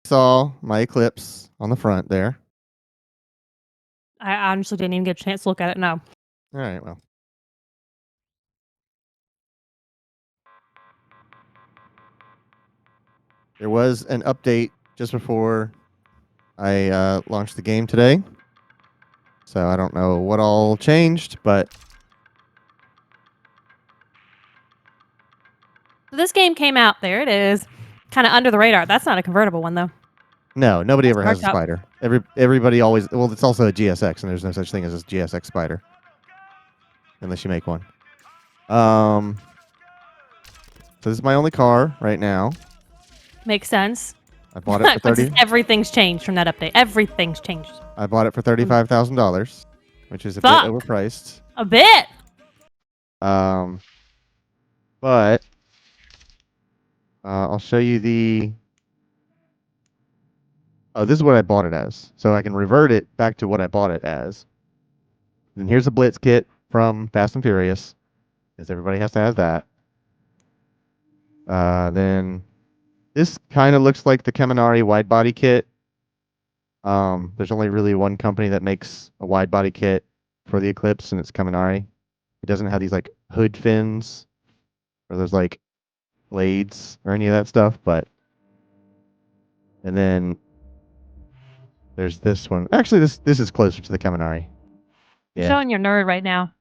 saw my Eclipse on the front there. I honestly didn't even get a chance to look at it. No. All right, well. There was an update just before I launched the game today. So I don't know what all changed, but So this game came out. There it is. Kind of under the radar. That's not a convertible one, though. no, nobody That's ever has a marked up. Spider. Everybody always. Well, it's also a GSX, and there's no such thing as a GSX Spider, unless you make one. So this is my only car right now. Makes sense. I bought it for $30. Everything's changed from that update. Everything's changed. I bought it for $35,000, which is a bit Fuck. overpriced. A bit. But I'll show you the. Oh, this is what I bought it as, so I can revert it back to what I bought it as. And here's a Blitz kit from Fast and Furious, because everybody has to have that. Then this kind of looks like the Kaminari wide body kit. There's only really one company that makes a wide body kit for the Eclipse, and it's Kaminari. It doesn't have these like hood fins or those like blades or any of that stuff, but. And then there's this one. Actually, this is closer to the Kaminari. You're showing your nerd right now.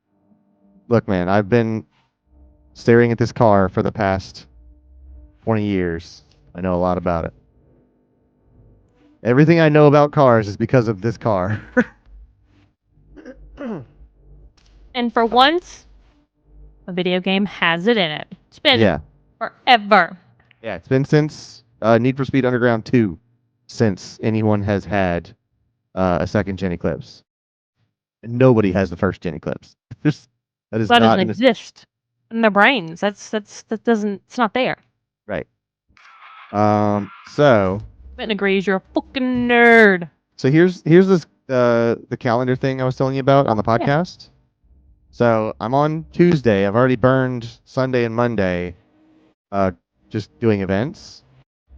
Look, man, I've been staring at this car for the past 20 years. I know a lot about it. Everything I know about cars is because of this car. And for once, a video game has it in it. It's been forever. Yeah, it's been since Need for Speed Underground 2 since anyone has had a second gen Eclipse. And nobody has the first gen Eclipse. That doesn't exist in their brains. That doesn't. It's not there. Right. So. Ben agrees. You're a fucking nerd. So here's this the calendar thing I was telling you about on the podcast. Yeah. So I'm on Tuesday. I've already burned Sunday and Monday, just doing events,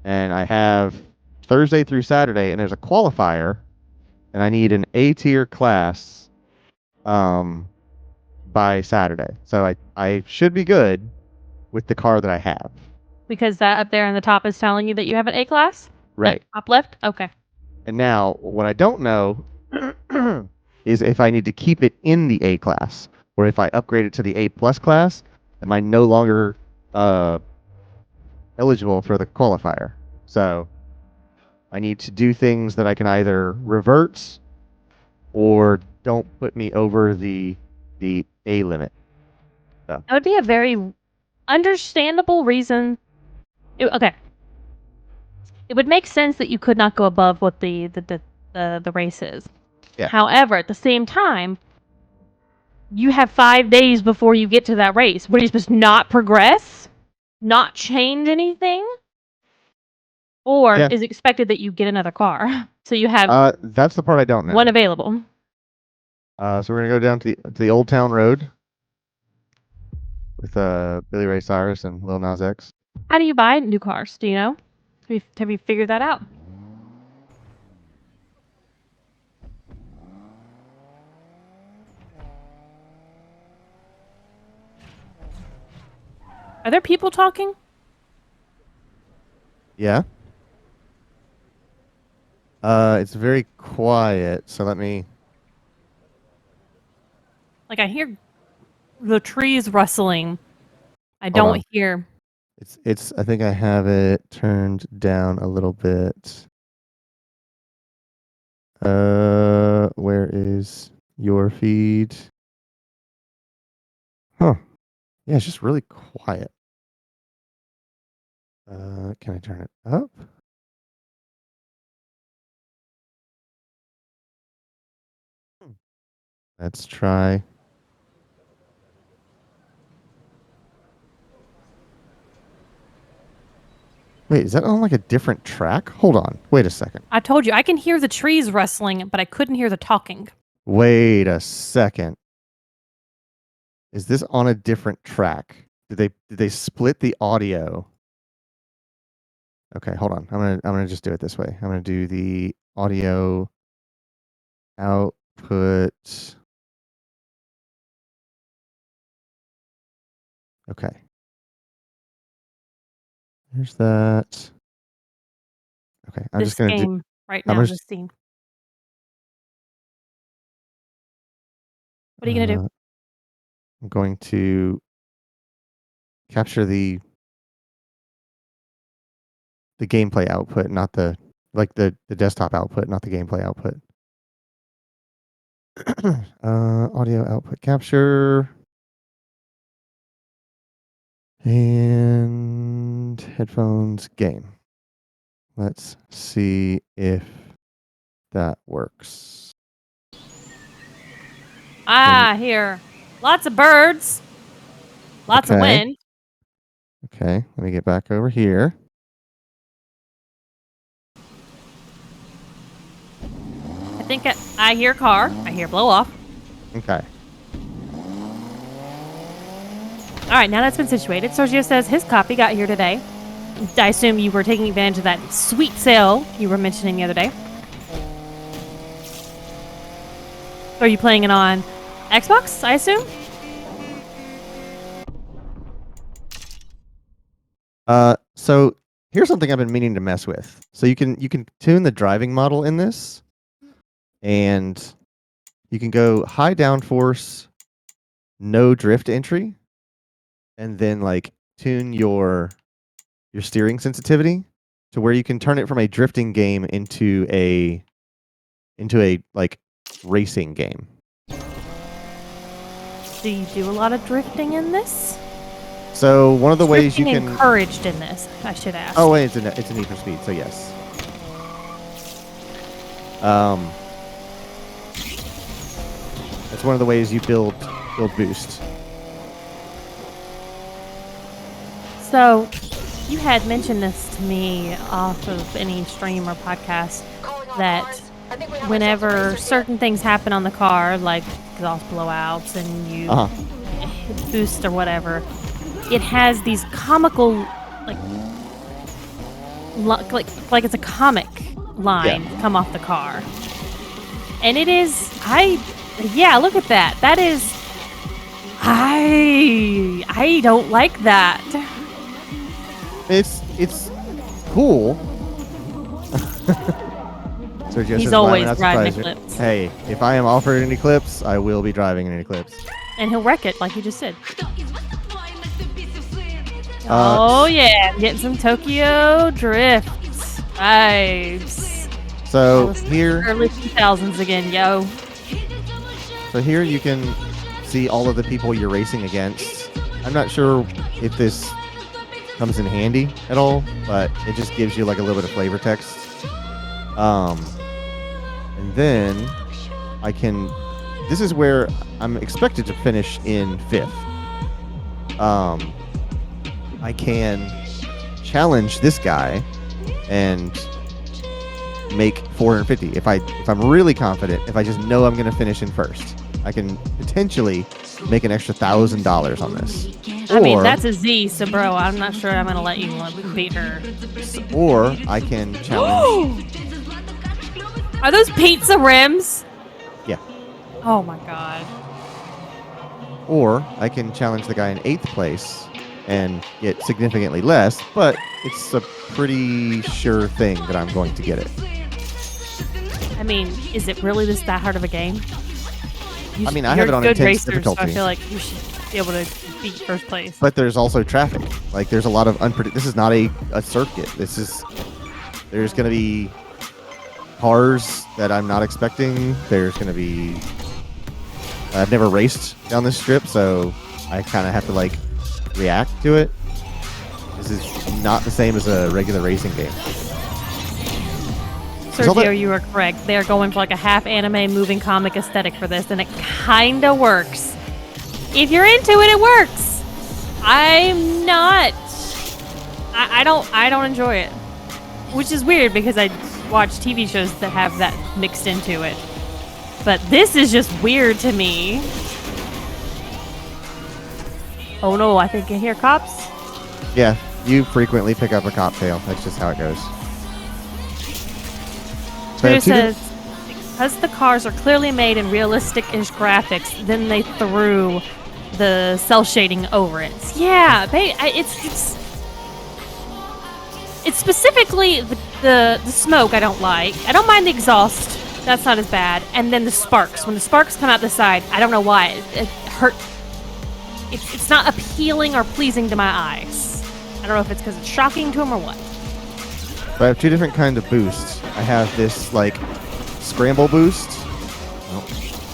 and I have Thursday through Saturday, and there's a qualifier, and I need an A tier class, by Saturday. So I should be good with the car that I have. Because that up there in the top is telling you that you have an A class? Right. Top left? Okay. And now, what I don't know is if I need to keep it in the A class, or if I upgrade it to the A plus class, am I no longer eligible for the qualifier? So I need to do things that I can either revert or don't put me over the A limit. So. That would be a very understandable reason. Okay. It would make sense that you could not go above what the race is. Yeah. However, at the same time, you have 5 days before you get to that race. What are you supposed to not progress? Not change anything? Or is it expected that you get another car? So you have that's the part I don't know. One available. So we're gonna go down to the Old Town Road with Billy Ray Cyrus and Lil Nas X. How do you buy new cars? Do you know? Have you figured that out? Are there people talking? Yeah. It's very quiet, so let me. Like I hear the trees rustling. I don't hear. It's. I think I have it turned down a little bit. Where is your feed? Huh. Yeah, it's just really quiet. Can I turn it up? Let's try. Wait, is that on like a different track? Hold on. Wait a second. I told you, I can hear the trees rustling, but I couldn't hear the talking. Wait a second. Is this on a different track? Did they split the audio? Okay, hold on. I'm gonna just do it this way. I'm gonna do the audio output. Okay. There's that. Okay, I'm just This gonna do. game right I'm now, gonna. this scene. What are you gonna do? I'm going to capture the gameplay output, not the the desktop output, not the gameplay output. Audio output capture and headphones game. Let's see if that works. Here. Lots of birds. Lots of Okay. wind. Okay, let me get back over here. I think I hear car. I hear blow off. Okay. All right, now that's been situated, Sergio says his copy got here today. I assume you were taking advantage of that sweet sale you were mentioning the other day. Are you playing it on Xbox, I assume? So here's something I've been meaning to mess with. So you can tune the driving model in this, and you can go high downforce, no drift entry, and then like tune your steering sensitivity to where you can turn it from a drifting game into a like racing game. Do you do a lot of drifting in this? So one of the ways you can encouraged in this, I should ask. Oh, wait, it's a Need for Speed, so yes. It's one of the ways you build boost. So, you had mentioned this to me off of any stream or podcast that whenever certain things happen on the car, like exhaust blowouts and you boost or whatever, it has these comical, like it's a comic line come off the car, and it is look at that. That is I don't like that. It's cool. He's always riding Eclipse. Hey, if I am offered an Eclipse, I will be driving an Eclipse. And he'll wreck it, like you just said. Oh yeah, getting some Tokyo Drift vibes. So here, early 2000s again, yo. So here you can see all of the people you're racing against. I'm not sure if this comes in handy at all, but it just gives you like a little bit of flavor text. And then this is where I'm expected to finish in 5th. I can challenge this guy and make 450. If I'm really confident, if I just know I'm going to finish in 1st, I can potentially make an extra $1,000 on this. I mean, that's a Z, so bro, I'm not sure I'm going to let you beat her. Or I can challenge. Are those pizza rims? Yeah. Oh my god. Or I can challenge the guy in 8th place and get significantly less, but it's a pretty sure thing that I'm going to get it. I mean, is it really that hard of a game? I mean, I have it on intense difficulty. So I feel like you should be able to beat 1st place. But there's also traffic. Like, there's a lot of This is not a circuit. There's going to be cars that I'm not expecting. There's going to be... I've never raced down this strip, so I kind of have to, like, react to it. This is not the same as a regular racing game. Sergio, you are correct. They are going for like a half anime moving comic aesthetic for this, and it kind of works. If you're into it, it works. I'm not. I don't enjoy it, which is weird because I watch TV shows that have that mixed into it. But this is just weird to me. Oh no, I think I hear cops. Yeah, You frequently pick up a cocktail. That's just how it goes. Twitter says, because the cars are clearly made in realistic-ish graphics, then they threw the cell shading over it. Yeah, it's specifically the smoke I don't like. I don't mind the exhaust. That's not as bad. And then the sparks. When the sparks come out the side, I don't know why. It hurt. It's not appealing or pleasing to my eyes. I don't know if it's because it's shocking to them or what. So I have 2 different kinds of boosts. I have this, like, scramble boost. Oh,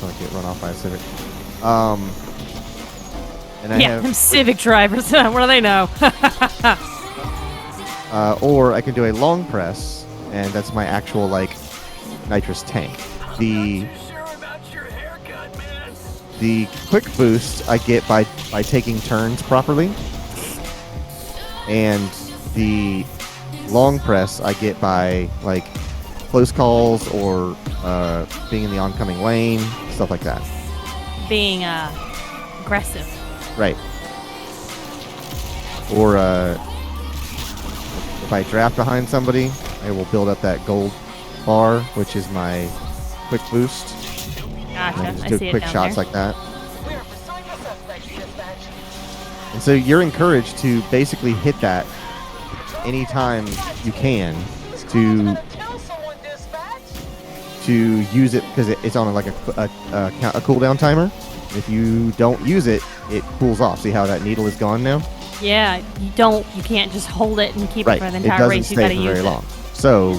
so I get run off by a Civic. And I have... them Civic drivers. What do they know? Or I can do a long press, and that's my actual, like, nitrous tank. The quick boost I get by taking turns properly, and the long press I get by, like, close calls or being in the oncoming lane, stuff like that. Being aggressive. Right. Or if I draft behind somebody, I will build up that gold bar, which is my quick boost. Gotcha. And I just I do see quick it down shots there. like that. And so you're encouraged to basically hit that anytime you can to use it, because it's on like a cooldown timer. If you don't use it, it cools off. See how that needle is gone now? Yeah, you can't just hold it and keep it for the It entire doesn't race. You stay gotta for use very it. long. So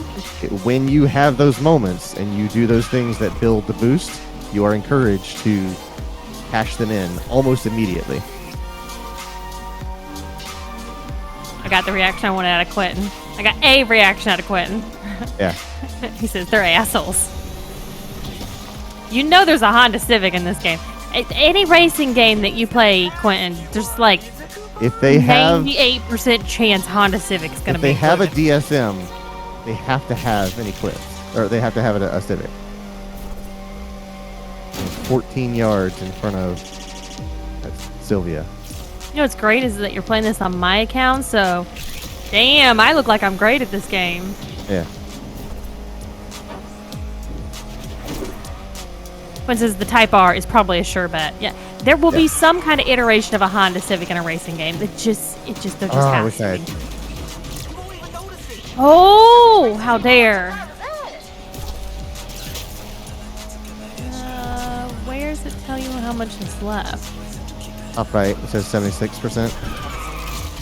when you have those moments and you do those things that build the boost, you are encouraged to cash them in almost immediately. I got the reaction I wanted out of Quentin. I got a reaction out of Quentin. Yeah. He says they're assholes. You know there's a Honda Civic in this game. Any racing game that you play, Quentin, there's like If they have 98% chance Honda Civic's gonna if be they have a included. DSM, they have to have an Eclipse, or they have to have a Civic. 14 yards in front of Sylvia. You know what's great is that you're playing this on my account, so damn, I look like I'm great at this game. Yeah. Quinn says the Type R is probably a sure bet. Yeah, there will be some kind of iteration of a Honda Civic in a racing game. There just I has wish I to had. be. Oh, how dare! Where does it tell you how much is left? Top right, it says 76%.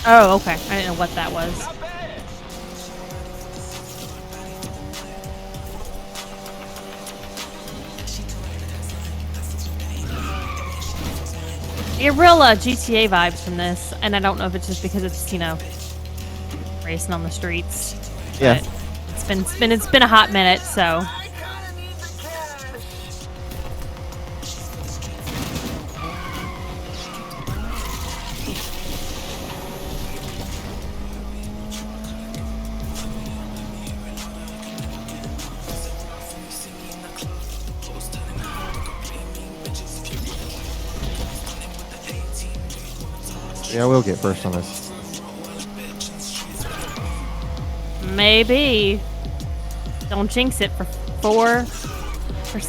Oh, okay. I didn't know what that was. I get real GTA vibes from this, and I don't know if it's just because it's, you know, racing on the streets. Yeah. But it's been a hot minute, so. Yeah, I will get first on this. Maybe. Don't jinx it for 4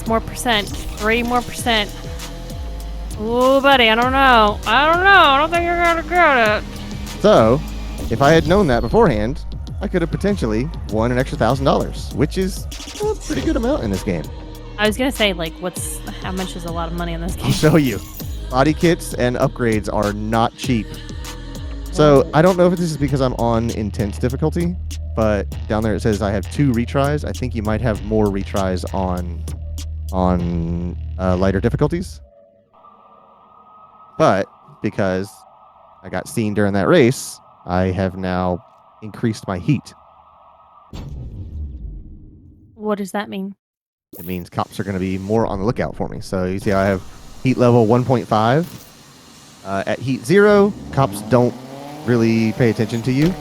more percent. 3 more percent. Ooh, buddy, I don't know. I don't think you're gonna get it. So, if I had known that beforehand, I could have potentially won an extra $1,000, which is a pretty good amount in this game. I was gonna say, like, how much is a lot of money in this I'll game? show you. Body kits and upgrades are not cheap. So, I don't know if this is because I'm on intense difficulty, but down there it says I have 2 retries. I think you might have more retries on lighter difficulties. But because I got seen during that race, I have now increased my heat. What does that mean? It means cops are going to be more on the lookout for me. So you see I have heat level 1.5. At heat 0, cops don't really pay attention to you.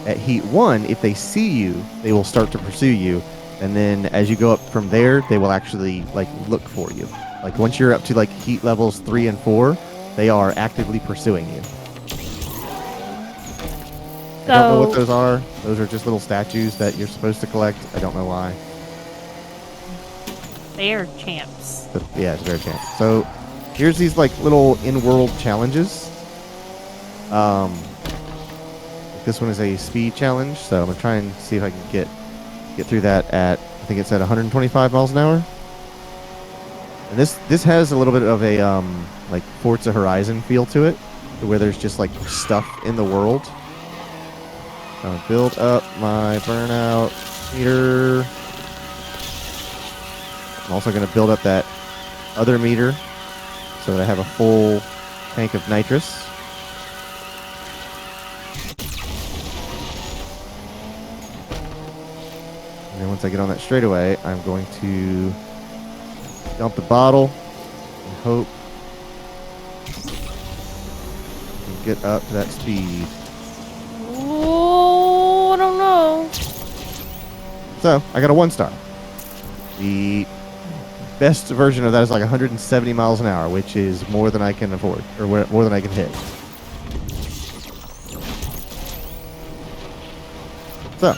At heat 1, if they see you, they will start to pursue you. And then as you go up from there, they will actually like look for you. Like once you're up to like heat levels 3 and 4, they are actively pursuing you. I don't know what those are. Those are just little statues that you're supposed to collect. I don't know why. Bear champs. But yeah, it's a bear champ. So here's these like little in-world challenges. This one is a speed challenge, so I'm gonna try and see if I can get through that at, I think it's at 125 miles an hour. And this has a little bit of a like Forza Horizon feel to it, where there's just like stuff in the world. I'll build up my burnout meter. I'm also going to build up that other meter so that I have a full tank of nitrous. And then once I get on that straightaway, I'm going to dump the bottle and hope I can get up to that speed. Oh, I don't know. So I got a 1-star. The best version of that is like 170 miles an hour, which is more than I can afford, or more than I can hit. So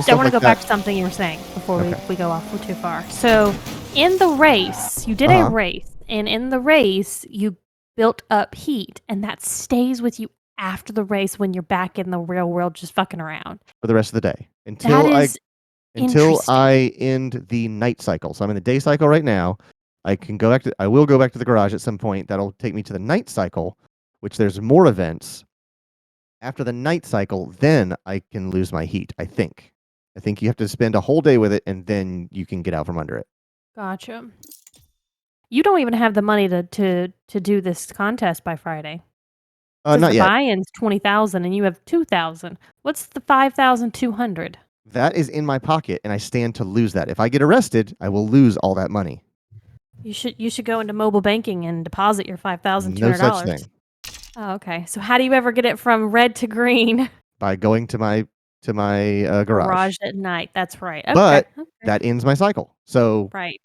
I want to go back to something you were saying before we go off too far. So, in the race, you did a race, and in the race, you built up heat, and that stays with you after the race when you're back in the real world just fucking around. For the rest of the day. Until I end the night cycle. So I'm in the day cycle right now. I will go back to the garage at some point. That'll take me to the night cycle, which there's more events. After the night cycle, then I can lose my heat, I think. I think you have to spend a whole day with it, and then you can get out from under it. Gotcha. You don't even have the money to do this contest by Friday. Not yet. The buy-in's 20,000, and you have 2,000. What's the 5,200? That is in my pocket, and I stand to lose that. If I get arrested, I will lose all that money. You should go into mobile banking and deposit your $5,200. No such thing. Oh, okay. So how do you ever get it from red to green? By going to my garage. Garage at night. That's right. Okay. But that ends my cycle. So right.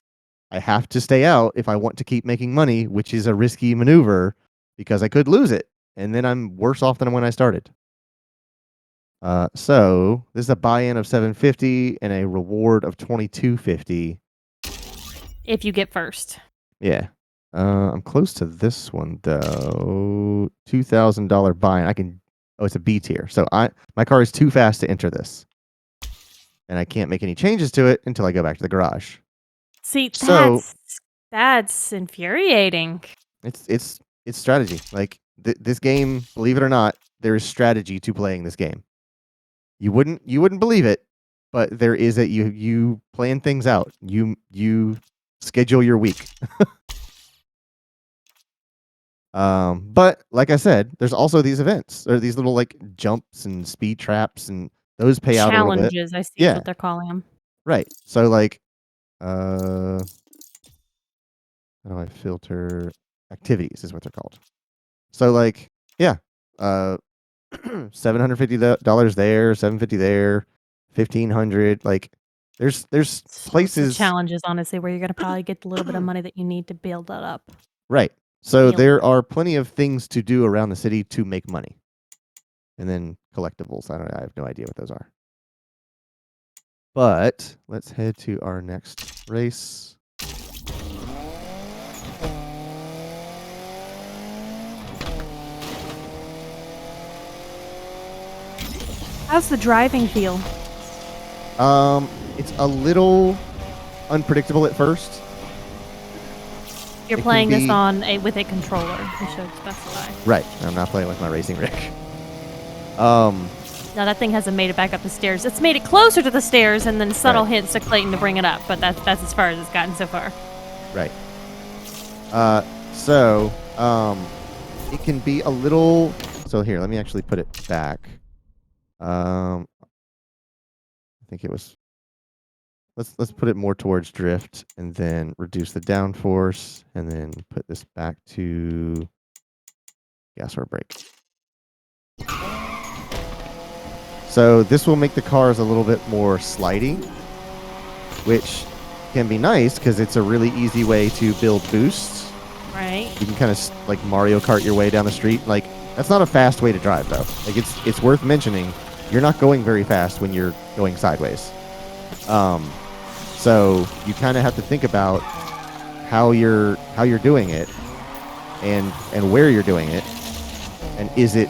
I have to stay out if I want to keep making money, which is a risky maneuver because I could lose it, and then I'm worse off than when I started. So this is a buy-in of $750 and a reward of $22.50. If you get first. Yeah. I'm close to this one though. $2,000 buy-in. Oh, it's a B tier. So my car is too fast to enter this, and I can't make any changes to it until I go back to the garage. See, that's infuriating. It's strategy. Like this game, believe it or not, there is strategy to playing this game. You wouldn't believe it, but there is you plan things out. You schedule your week. But like I said, there's also these events or these little like jumps and speed traps, and those pay out a little bit. Challenges, I see what they're calling them. Right. So like, how do I filter activities? Is what they're called. So like, yeah, $750 there, $750 there, $1,500. Like, there's places challenges, honestly, where you're gonna probably get a little bit of money that you need to build that up. Right. So there are plenty of things to do around the city to make money, and then collectibles. I have no idea what those are. But let's head to our next race. How's the driving feel? It's a little unpredictable at first. You're playing this with a controller, you should specify. Right. I'm not playing with my racing rig. No, that thing hasn't made it back up the stairs. It's made it closer to the stairs and then subtle hints to Clayton to bring it up, but that's as far as it's gotten so far. Right. So it can be a little... So here, let me actually put it back. I think it was... Let's put it more towards drift, and then reduce the downforce, and then put this back to gas or brake. So this will make the cars a little bit more slidey, which can be nice because it's a really easy way to build boosts. Right. You can kind of like Mario Kart your way down the street. Like That's not a fast way to drive, though. Like it's worth mentioning. You're not going very fast when you're going sideways. So you kind of have to think about how you're doing it, and where you're doing it, and is it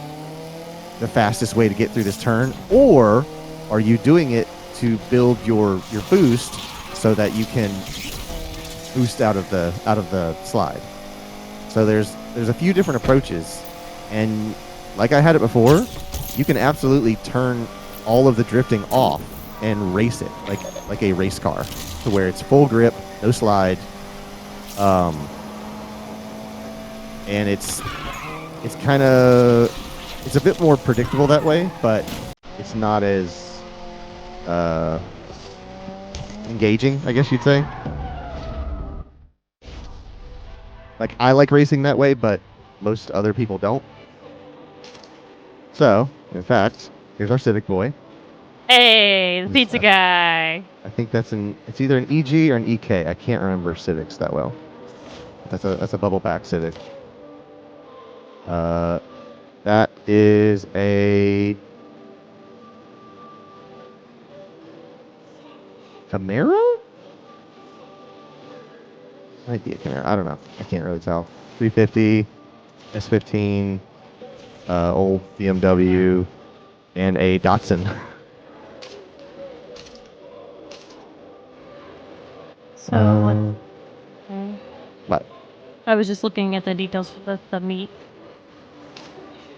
the fastest way to get through this turn, or are you doing it to build your boost so that you can boost out of the slide. So there's a few different approaches, and like I had it before, you can absolutely turn all of the drifting off and race it like a race car, to where it's full grip, no slide, and it's kind of, it's a bit more predictable that way, but it's not as engaging, I guess you'd say. Like, I like racing that way, but most other people don't. So, in fact, here's our Civic boy. Hey, the pizza guy. I think it's either an EG or an EK. I can't remember Civics that well. That's a bubble pack Civic. That is a Camaro? Might be a Camaro. I don't know. I can't really tell. 350, S15, old BMW, and a Datsun. So, what? I was just looking at the details for the meat.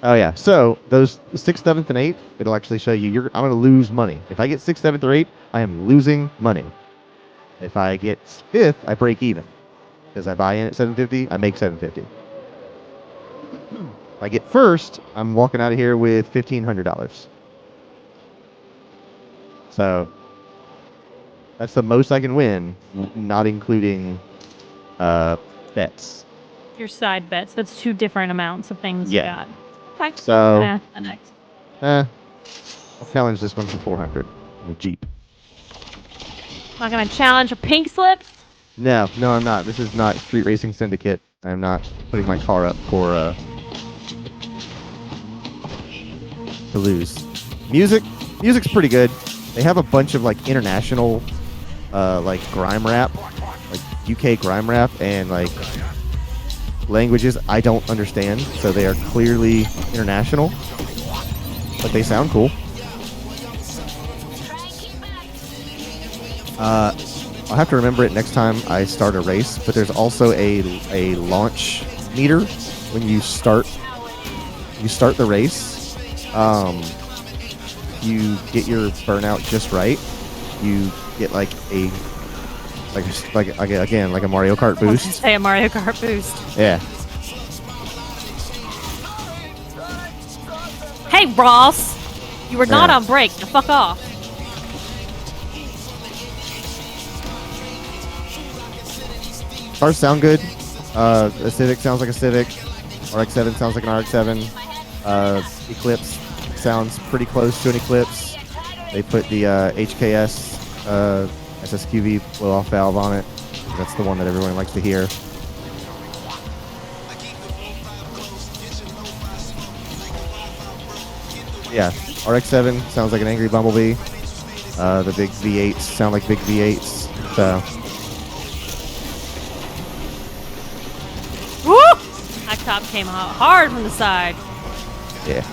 Oh yeah. So those 6th, 7th, and 8th, it'll actually show you. I'm gonna lose money. If I get 6th, 7th, or 8th, I am losing money. If I get 5th, I break even, because I buy in at 750, I make 750. If I get 1st, I'm walking out of here with $1,500. So that's the most I can win, not including bets. Your side bets. That's 2 different amounts of things you got. Okay. So, next. I'll challenge this one for 400. The Jeep. Not gonna challenge a pink slip. No, I'm not. This is not Street Racing Syndicate. I'm not putting my car up for to lose. Music's pretty good. They have a bunch of like international like grime rap, like UK grime rap, and like languages I don't understand, so they are clearly international, but they sound cool. I'll have to remember it next time I start a race, but there's also a launch meter when you start the race. You get your burnout just right, you get like a Mario Kart boost. Say a Mario Kart boost. Yeah. Hey Ross, you were not on break. Now fuck off. Cars sound good. A Civic sounds like a Civic. RX-7 sounds like an RX-7. Eclipse sounds pretty close to an Eclipse. They put the HKS SSQV blow-off valve on it. That's the one that everyone likes to hear. Yeah, RX-7 sounds like an angry Bumblebee. The big V8s sound like big V8s. So. Woo! That cop came out hard from the side. Yeah.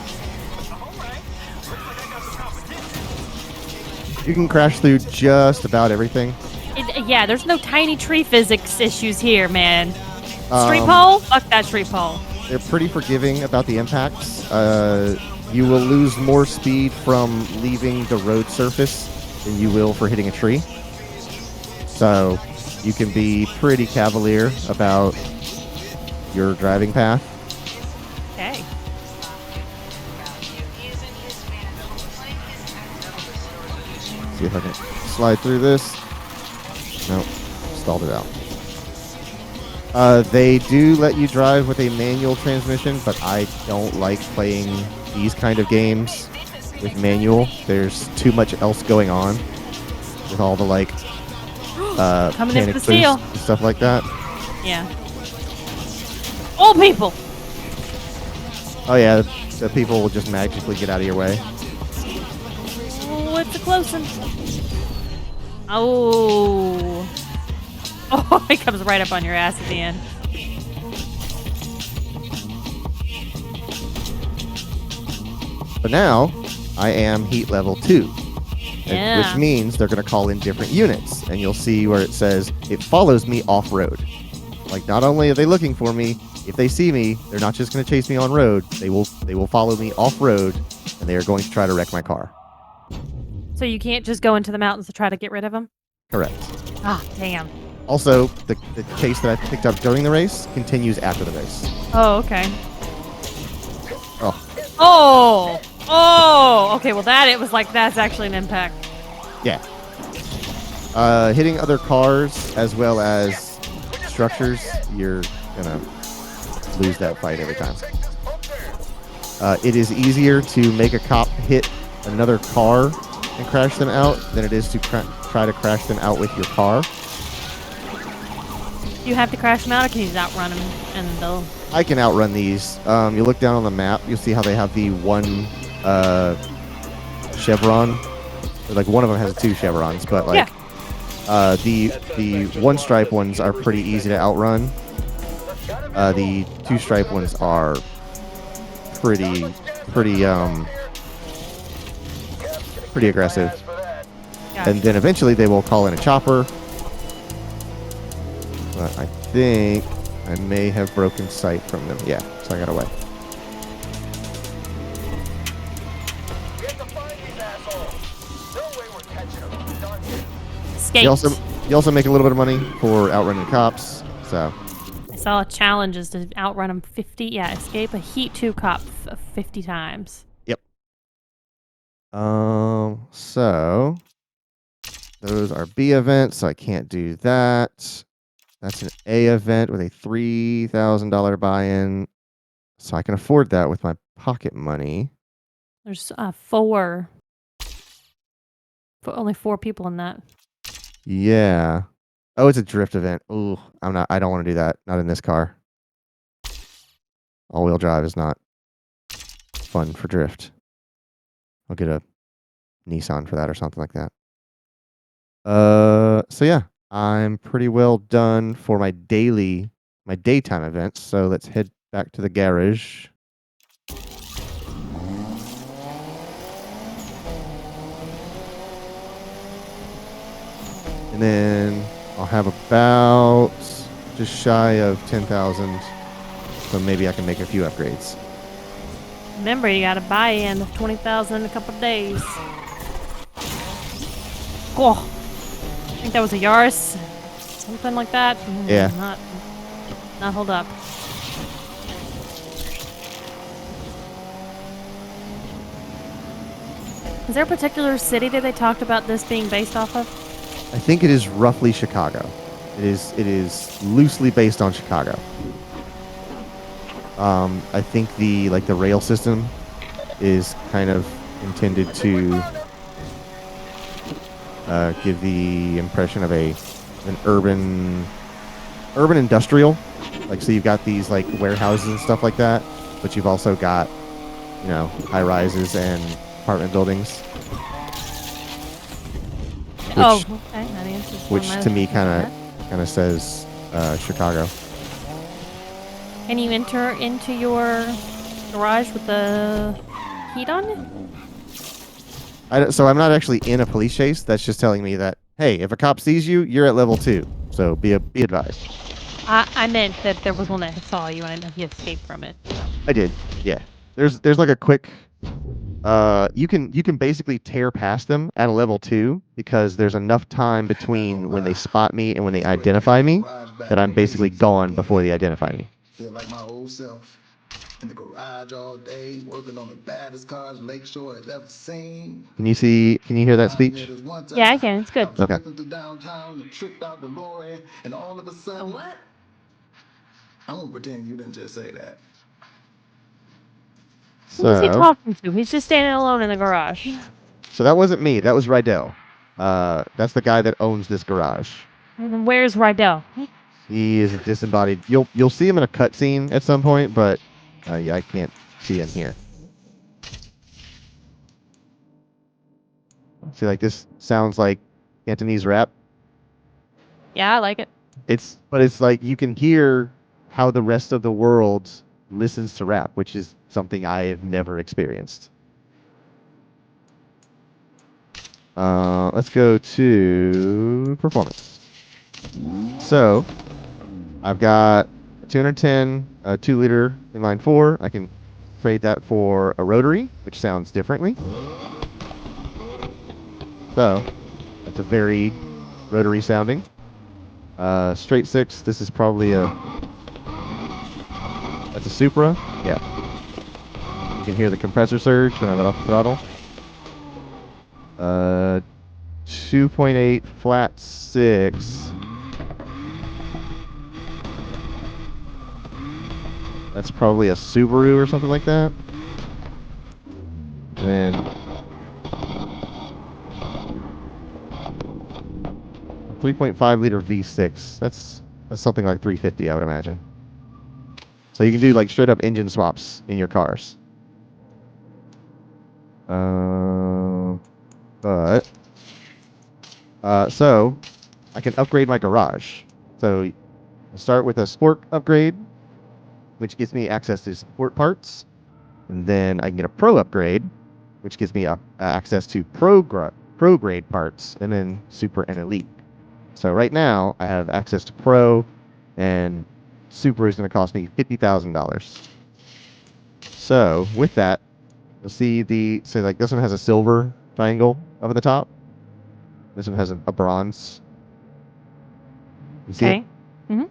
You can crash through just about everything. Yeah, there's no tiny tree physics issues here, man. Street pole? Fuck that street pole. They're pretty forgiving about the impacts. You will lose more speed from leaving the road surface than you will for hitting a tree. So you can be pretty cavalier about your driving path. Okay. See if I can slide through this. Nope, stalled it out. They do let you drive with a manual transmission, but I don't like playing these kind of games with manual. There's too much else going on with all the like coming in panic for the steal and stuff like that. Yeah. Old people. Oh yeah, the people will just magically get out of your way. Oh, it's a close one. Oh. Oh, it comes right up on your ass at the end. But now, I am heat level 2. Yeah. Which means they're going to call in different units. And you'll see where it says, it follows me off-road. Like, not only are they looking for me, if they see me, they're not just going to chase me on road. They will follow me off-road, and they are going to try to wreck my car. So you can't just go into the mountains to try to get rid of them? Correct. Ah, damn. Also, the chase that I picked up during the race continues after the race. Oh, okay. Oh. Oh! Oh! Okay, well that's actually an impact. Yeah. Hitting other cars as well as structures, you're gonna lose that fight every time. It is easier to make a cop hit another car and crash them out than it is to try to crash them out with your car. You have to crash them out, or can you just outrun them and they'll... I can outrun these. You look down on the map, you'll see how they have the one chevron. Like one of them has 2 chevrons, but like the one stripe ones are pretty easy to outrun. The 2 stripe ones are pretty aggressive. Gotcha. And then eventually they will call in a chopper. But I think I may have broken sight from them. Yeah, so I got away. Escape. You also make a little bit of money for outrunning cops. So I saw challenges to outrun them 50. Yeah, escape a Heat 2 cop 50 times. Yep. So those are B events, so I can't do that. That's an A event with a $3,000 buy-in, so I can afford that with my pocket money. There's only 4 people in that. Yeah. Oh, it's a drift event. Ooh, I don't want to do that. Not in this car. All-wheel drive is not fun for drift. I'll get a Nissan for that or something like that. So yeah, I'm pretty well done for my daytime events. So let's head back to the garage. And then I'll have about just shy of 10,000. So maybe I can make a few upgrades. Remember, you got to buy in of 20,000 in a couple of days. Cool. I think that was a Yaris, something like that. Yeah. Not hold up. Is there a particular city that they talked about this being based off of? I think it is roughly Chicago. It is loosely based on Chicago. I think the rail system is kind of intended to give the impression of an urban industrial. Like, so you've got these like warehouses and stuff like that, but you've also got, high rises and apartment buildings. Okay. That answers which to me kind of says Chicago. Can you enter into your garage with the heat on? So I'm not actually in a police chase. That's just telling me that, hey, if a cop sees you, you're at level 2. So be advised. I meant that there was one that saw you and he escaped from it. I did. Yeah. There's like a quick. You can basically tear past them at a level 2 because there's enough time between when they spot me and when they identify me that I'm basically gone before they identify me. Feel like my old self in the garage all day, working on the baddest cars Lakeshore has ever seen. Can you hear that speech? Yeah, I can. It's good. Okay. Through downtown and tripped out the lorry, and all of a sudden, what? I'm gonna pretend you didn't just say that. Who's he talking to? He's just standing alone in the garage. So that wasn't me. That was Rydell. That's the guy that owns this garage. And where's Rydell? He is a disembodied. You'll see him in a cutscene at some point, but yeah, I can't see in here. See, like this sounds like Cantonese rap. Yeah, I like it. But it's like you can hear how the rest of the world listens to rap, which is something I have never experienced. Let's go to performance. So I've got a 210, a 2-liter inline 4. I can trade that for a rotary, which sounds differently. So that's a very rotary sounding. Straight 6. This is probably that's a Supra. Yeah. You can hear the compressor surge when I let off the throttle. 2.8 flat 6. That's probably a Subaru or something like that. And then 3.5 liter V6. That's something like 350, I would imagine. So you can do like straight up engine swaps in your cars. So I can upgrade my garage. So I start with a sport upgrade, which gives me access to sport parts, and then I can get a pro upgrade, which gives me access to pro grade parts, and then super and elite. So right now I have access to pro, and super is going to cost me $50,000. So with that, you'll see like this one has a silver triangle up at the top. This one has a bronze. You see it? Okay.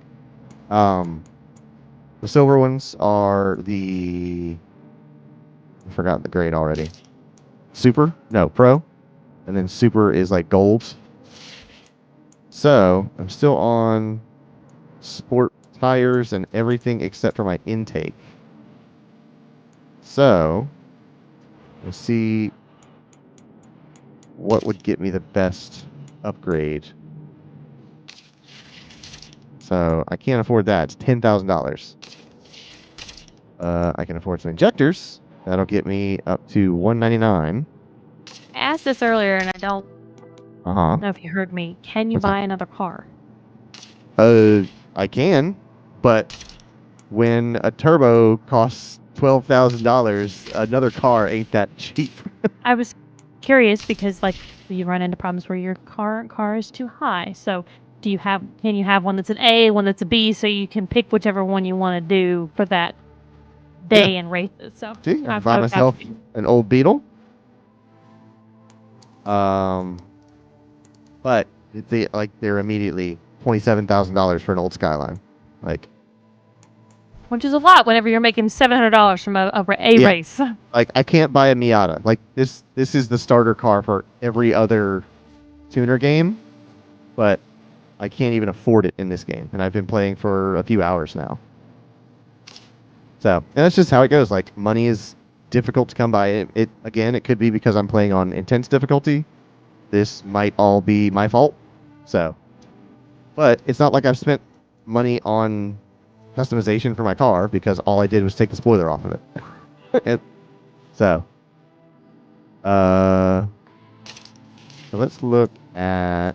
The silver ones are I forgot the grade already. Super? No, pro. And then super is like gold. So I'm still on sport tires and everything except for my intake. So let's see what would get me the best upgrade. So I can't afford that. It's $10,000. I can afford some injectors. That'll get me up to $199. I asked this earlier, and I don't Uh-huh. know if you heard me. Can you What's that? buy another car? I can, but when a turbo costs $12,000, another car ain't that cheap. I was curious because, like, you run into problems where your current car is too high. So, can you have one that's an A, one that's a B, so you can pick whichever one you want to do for that day and races? So, See, I can buy myself an old Beetle. But they're immediately $27,000 for an old Skyline. Like, which is a lot whenever you're making $700 from a race. Like, I can't buy a Miata. Like, this is the starter car for every other tuner game, but I can't even afford it in this game, and I've been playing for a few hours now. So, and that's just how it goes. Like, money is difficult to come by. It could be because I'm playing on intense difficulty. This might all be my fault. So, but it's not like I've spent money on customization for my car because all I did was take the spoiler off of it. So let's look at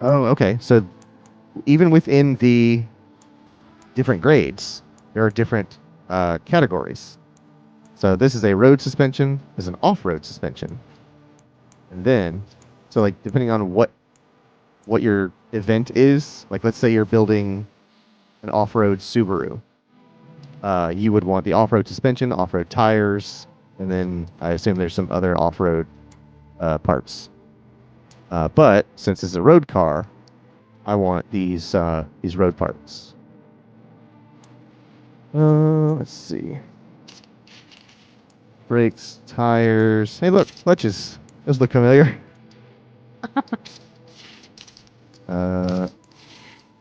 okay. So even within the different grades, there are different categories. So this is a road suspension, this is an off-road suspension. And then, so like depending on what your event is, like let's say you're building an off-road Subaru, you would want the off-road suspension, off-road tires, and then I assume there's some other off-road parts. But since it's a road car, I want these road parts. Let's see. Brakes, tires. Hey, look, clutches. Those look familiar.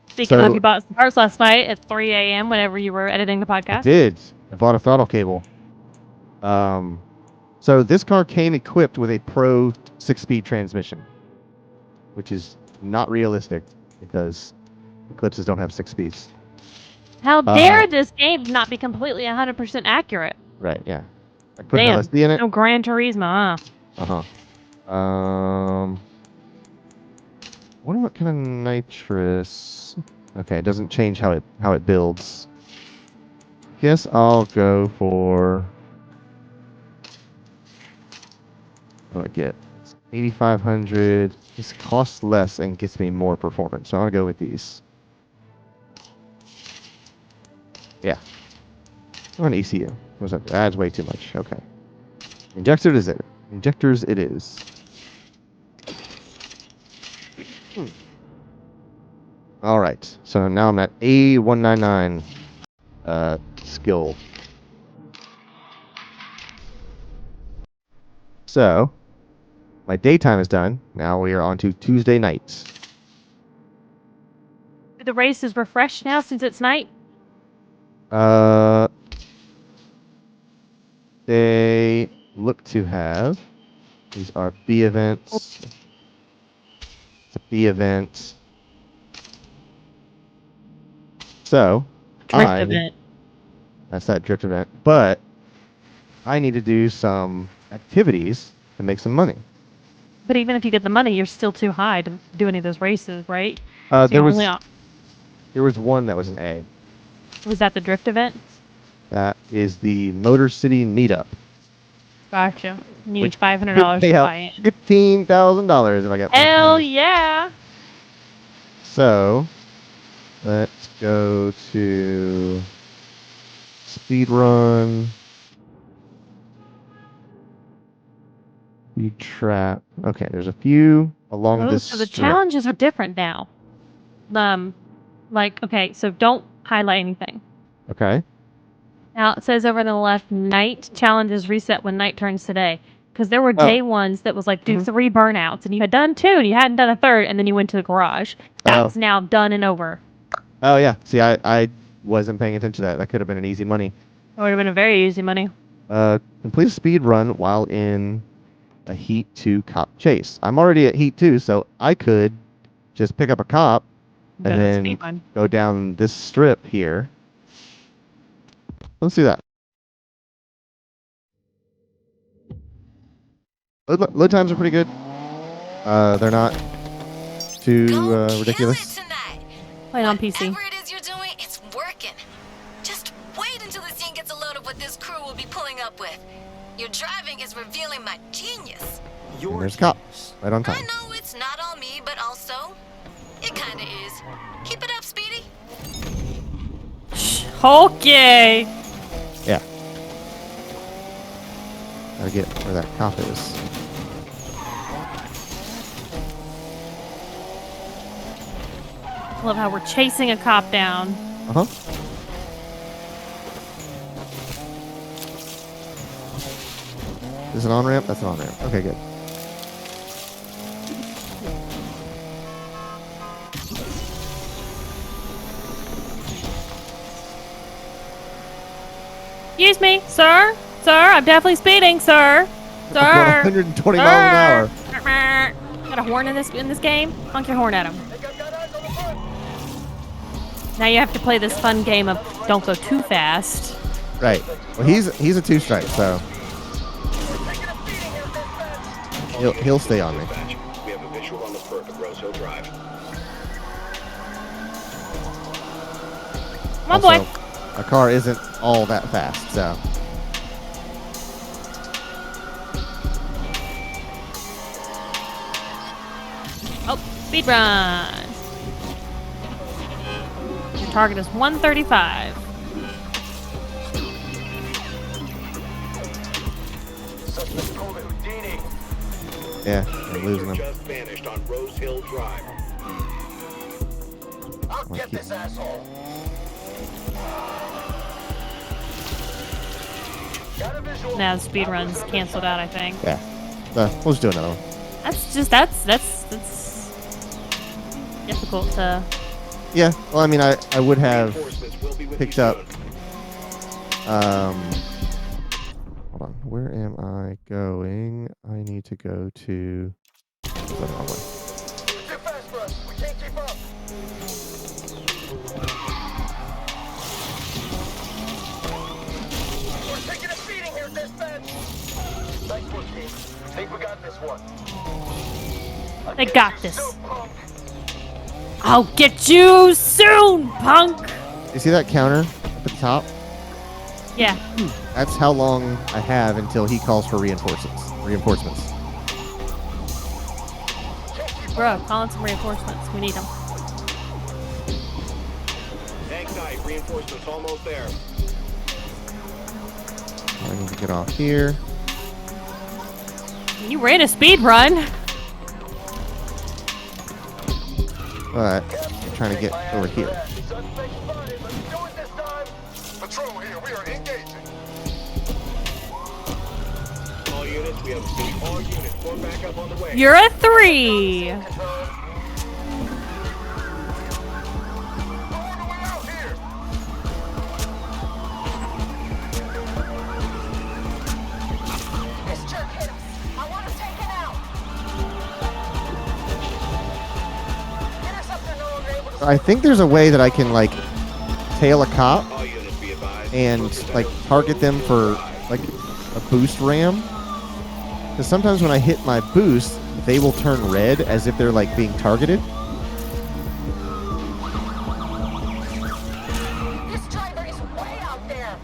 Speaking of, you bought some parts last night at 3 a.m. whenever you were editing the podcast. I did. I bought a throttle cable. So this car came equipped with a Pro 6-speed transmission, which is not realistic because Eclipses don't have 6 speeds. How dare this game not be completely 100% accurate? Right, yeah. I put Damn. LSD in it. No Gran Turismo, huh? Wonder what kind of nitrous. Okay, it doesn't change how it builds. Guess I'll go for. What do I get? It's 8,500. This costs less and gets me more performance, so I'll go with these. Yeah. On ECU. What's that? That's way too much. Okay. Injectors is it? Injectors it is. All right. So now I'm at A199 skill. So my daytime is done. Now we are on to Tuesday nights. The race is refreshed now since it's night? They look to have. These are B events. It's a B event. So, Drift event. That's that drift event. But I need to do some activities to make some money. But even if you get the money, you're still too high to do any of those races, right? There was one that was an A. Was that the drift event? That is the Motor City Meetup. Gotcha. You need $500 to buy it. $15,000 if I get. Hell yeah! So, let's go to speed run. Speed trap. Okay, there's a few along this. So the challenges are different now. Okay, so don't highlight anything. Okay. Now it says over on the left, night challenges reset when night turns to day. Because there were day ones that was like do 3 burnouts, and you had done 2, and you hadn't done a 3rd, and then you went to the garage. That's now done and over. Oh yeah. See, I wasn't paying attention to that. That could have been an easy money. It would have been a very easy money. Complete a speed run while in a Heat 2 cop chase. I'm already at Heat 2, so I could just pick up a cop and then go down this strip here. Let's do that. Load times are pretty good. They're not too ridiculous. Playing on PC. Whatever it is you're doing, it's working. Just wait until the scene gets a load of what this crew will be pulling up with. Your driving is revealing my genius. And there's cops right on time. I know it's not all me, but also it kind of is. Keep it up, Speedy. Okay. Yeah. Gotta get where that cop is. I love how we're chasing a cop down. Uh-huh. Is it an on-ramp? That's an on-ramp. Okay, good. Excuse me, sir? Sir, I'm definitely speeding, sir. Sir. 120 miles an hour. Got a horn in this game? Honk your horn at him. Now you have to play this fun game of don't go too fast. Right. Well, he's a 2-strike, so he'll stay on me. We have a visual on the perk of Rose Hill Drive. Come on, boy. My car isn't all that fast, so. Oh, speed run. Your target is 135. Yeah, I'm losing him. Just vanished on Rose Hill Drive. I'll get this asshole. Now the speed run's canceled out, I think. Yeah. We'll just do another one. That's difficult to. Yeah. Well, I mean, I would have picked up. Hold on. Where am I going? I need to go to. The wrong way. Too fast for us. We can't keep up. Think we got this one. They got this. I'll get you soon, punk! You see that counter at the top? Yeah. That's how long I have until he calls for reinforcements. Bro, calling some reinforcements. We need them. Hang tight. Reinforcements almost there. I need to get off here. You ran a speed run. But I'm trying to get over here. Patrol here. We are engaging. All units, we have all units. Form back up on the way. You're a 3. This jerk hit us. I want him taken out. Interceptor no longer able to. I think there's a way that I can like tail a cop All units be advised. and like target them for like a boost ram. Because sometimes when I hit my boost, they will turn red as if they're like being targeted. This driver is way out there.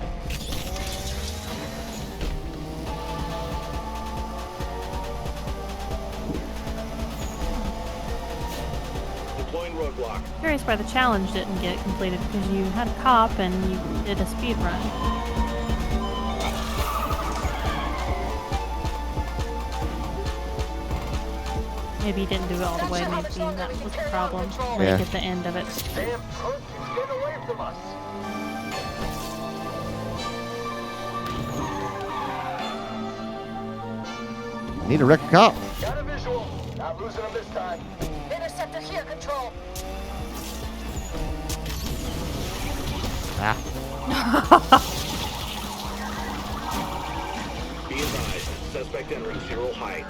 Deploying roadblock. Curious why the challenge didn't get completed because you had a cop and you did a speed run. Maybe you didn't do it all the way. Maybe that was the problem. Like Yeah. at the end of it. Damn crook, he's getting away from us. I need to wreck a cop. Got a visual. Not losing him this time. Interceptor here, control. Ah. Be advised. Suspect entering 0 Heights.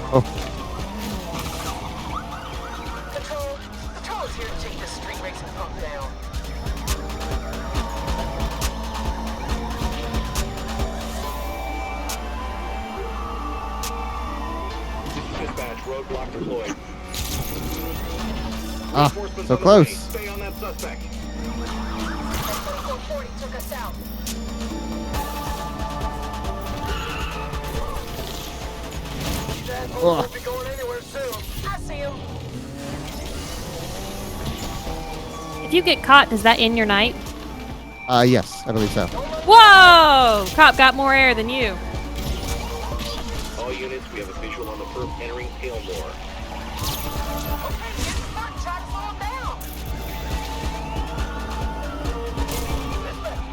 Oh. Control is here to take this street racing pump down. Dispatch, roadblock deployed. Ah, Reinforcements so on the close. way. Stay on that suspect. 2440 took us out. These assholes Ugh. won't be going anywhere soon. I see him. If you get caught, does that end your night? Yes, I believe so. Whoa! Cop got more air than you. All units, we have a visual on the perp entering Palemore. Okay, get smart, try to slow him down.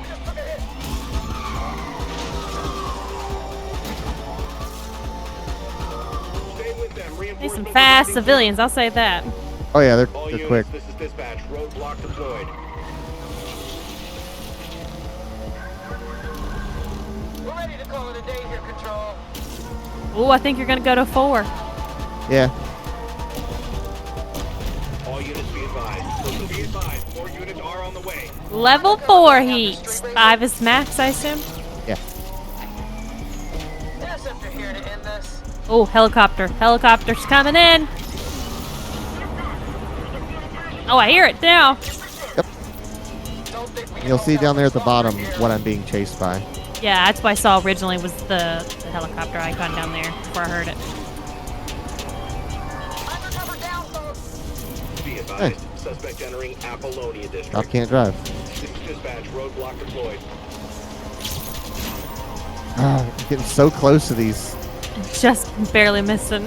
We just took a hit. Stay with them. There's Reinforcements some are fast moving. civilians, I'll say that. Oh yeah, All they're units, quick. this is dispatch. Roadblock deployed. We're ready to call it a day here, control. Oh, I think you're gonna go to 4. Yeah. All units be advised. Listen, be advised. More units are on the way. Level 4 heat. 5 is max, I assume. Yeah. Interceptor here to end this. Oh, helicopter. Helicopter's coming in. Oh, I hear it now. Don't think we can You'll hold see out down there at the much longer bottom here. what I'm being chased by. Yeah, that's what I saw originally was the helicopter icon down there before I heard it. Undercover down, folks. Be advised. Suspect entering Apollonia District. Cop can't drive. This is dispatch. Roadblock deployed. Ah, I'm getting so close to these. Just barely missing.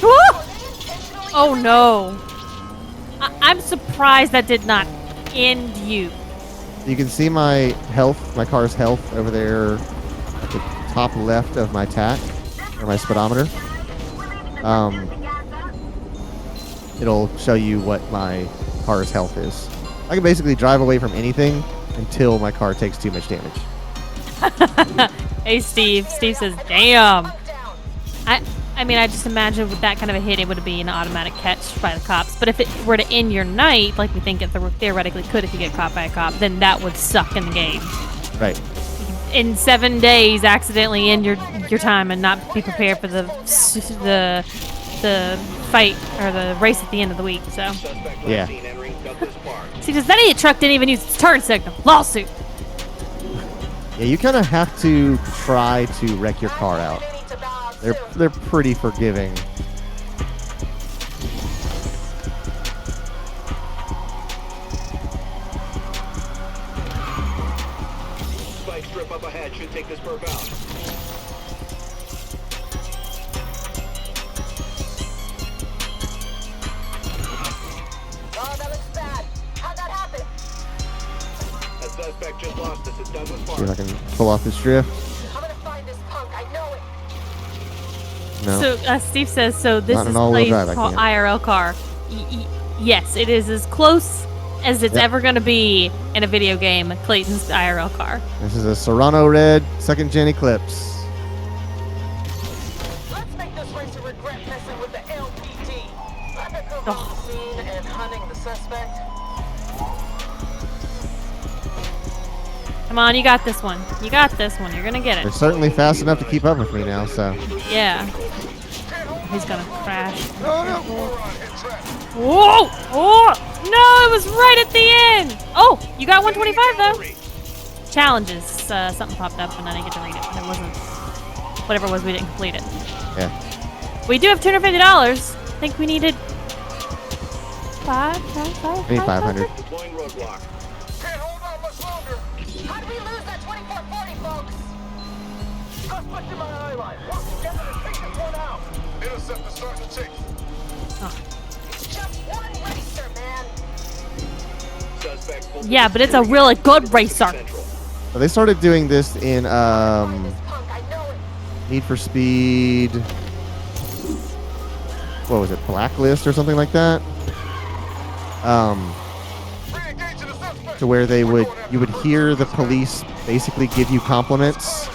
Woo! Oh no. I'm surprised that did not end you. You can see my health, my car's health over there at the top left of my TAC, or my speedometer. It'll show you what my car's health is. I can basically drive away from anything until my car takes too much damage. Hey Steve. Steve says, damn. Pump down. I mean, I just imagine with that kind of a hit, it would be an automatic catch by the cops. But if it were to end your night, like we think it theoretically could if you get caught by a cop, then that would suck in the game. Right. In 7 days, accidentally end your time and not be prepared for the fight or the race at the end of the week. So Yeah. see, because that idiot truck didn't even use its turn signal. Lawsuit. Yeah, you kind of have to try to wreck your car out. They're pretty forgiving. Spike strip up ahead should take this perp out. Oh, that looks bad. How'd that happen? That suspect just lost us at Douglas See if I Park. can pull off this drift. I'm gonna find this punk. I know it. No. So Steve says, so this Not an is all-wheel place drive, I called can't. IRL car. Yes, it is as close as it's Yep. ever going to be in a video game, Clayton's IRL car. This is a Serrano Red 2nd Gen Eclipse. Let's make this racer regret messing with the LPD. I've been over on the scene and hunting the suspect. Come on, you got this one. You got this one. You're going to get They're it. certainly fast enough to keep up with me now, so. Yeah. He's going to crash. Whoa! Oh! No, it was right at the end! Oh, you got 125 though. Challenges. Something popped up and I didn't get to read it. It wasn't... Whatever it was, we didn't complete it. Yeah. We do have $250. I think we needed... I need 500. Deploying roadblock. Can't hold on much longer. How did we lose that 2440, folks? Suspect in my eye line. Work together to take this one out. Interceptor starting to chase. It's just one racer, man. Suspect pulled Yeah, the but it's a steering really wheel good racer. Central. Well, they started doing this in This punk, I know it. Need for Speed. What was it? Blacklist or something like that. Re-engaging the suspect. To where you would hear the police basically give you compliments.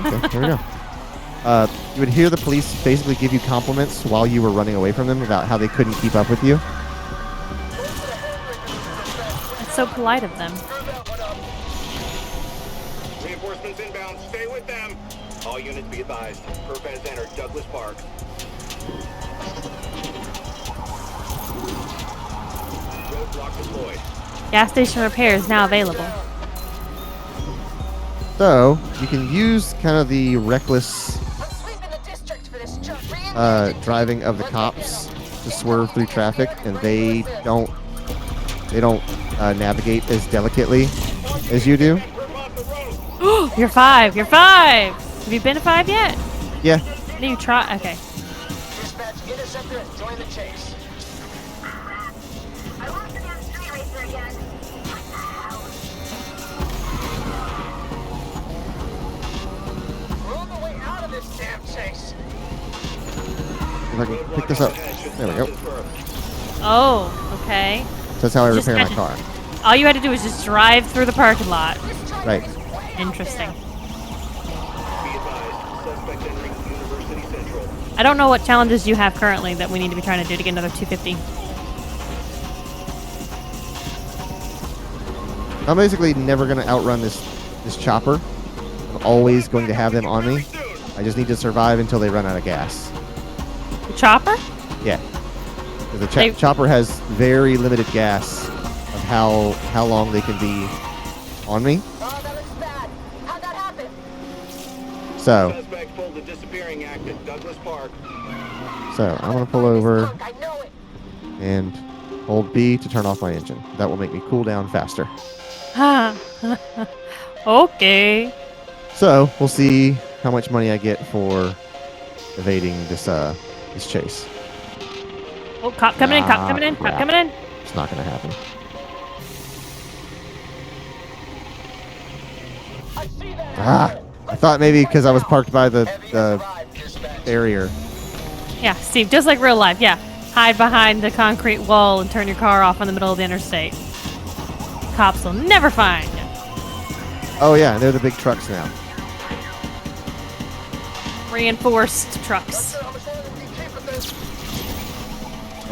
Okay, here we go. You would hear the police basically give you compliments while you were running away from them about how they couldn't keep up with you. It's so polite of them. Reinforcements inbound. Stay with them. All units be advised. Perp has entered Douglas Park. Roadblock deployed. Gas station repair is now available. So you can use kind of the reckless I'm sweeping the district for this junk. driving of the cops to swerve through traffic, and they don't navigate as delicately as you do. Perp off the road. You're 5. You're 5. Have you been to 5 yet? Yeah. Do you try? Okay. Dispatch interceptor and join the chase. I lost the damn street racer again. We're on the way out of this damn chase. If I can pick this up. There we go. Oh, okay. So that's how I Just repair my had car. All you had to do was just drive through the parking lot. Right. Interesting. Be advised. Suspect entering University Central. I don't know what challenges you have currently that we need to be trying to do to get another 250. I'm basically never going to outrun this chopper. I'm always going to have them on me. I just need to survive until they run out of gas. The chopper? Yeah. 'Cause the They- chopper has very limited gas of how long they can be on me. Oh, that looks bad. How'd that happen? So Suspect pulled the disappearing act at Douglas Park. I'm going to pull over Punk, I know it. and hold B to turn off my engine. That will make me cool down faster. Okay. So we'll see how much money I get for evading this chase. Oh, cop coming in, cop coming in, cop crap. coming in. It's not going to happen. I see that. I thought maybe because I was parked by the Survive, dispatch. barrier. Yeah, Steve, just like real life. Yeah. Hide behind the concrete wall and turn your car off in the middle of the interstate. Cops will never find you. Oh yeah, they're the big trucks now. Reinforced trucks. How much longer can you keep at this?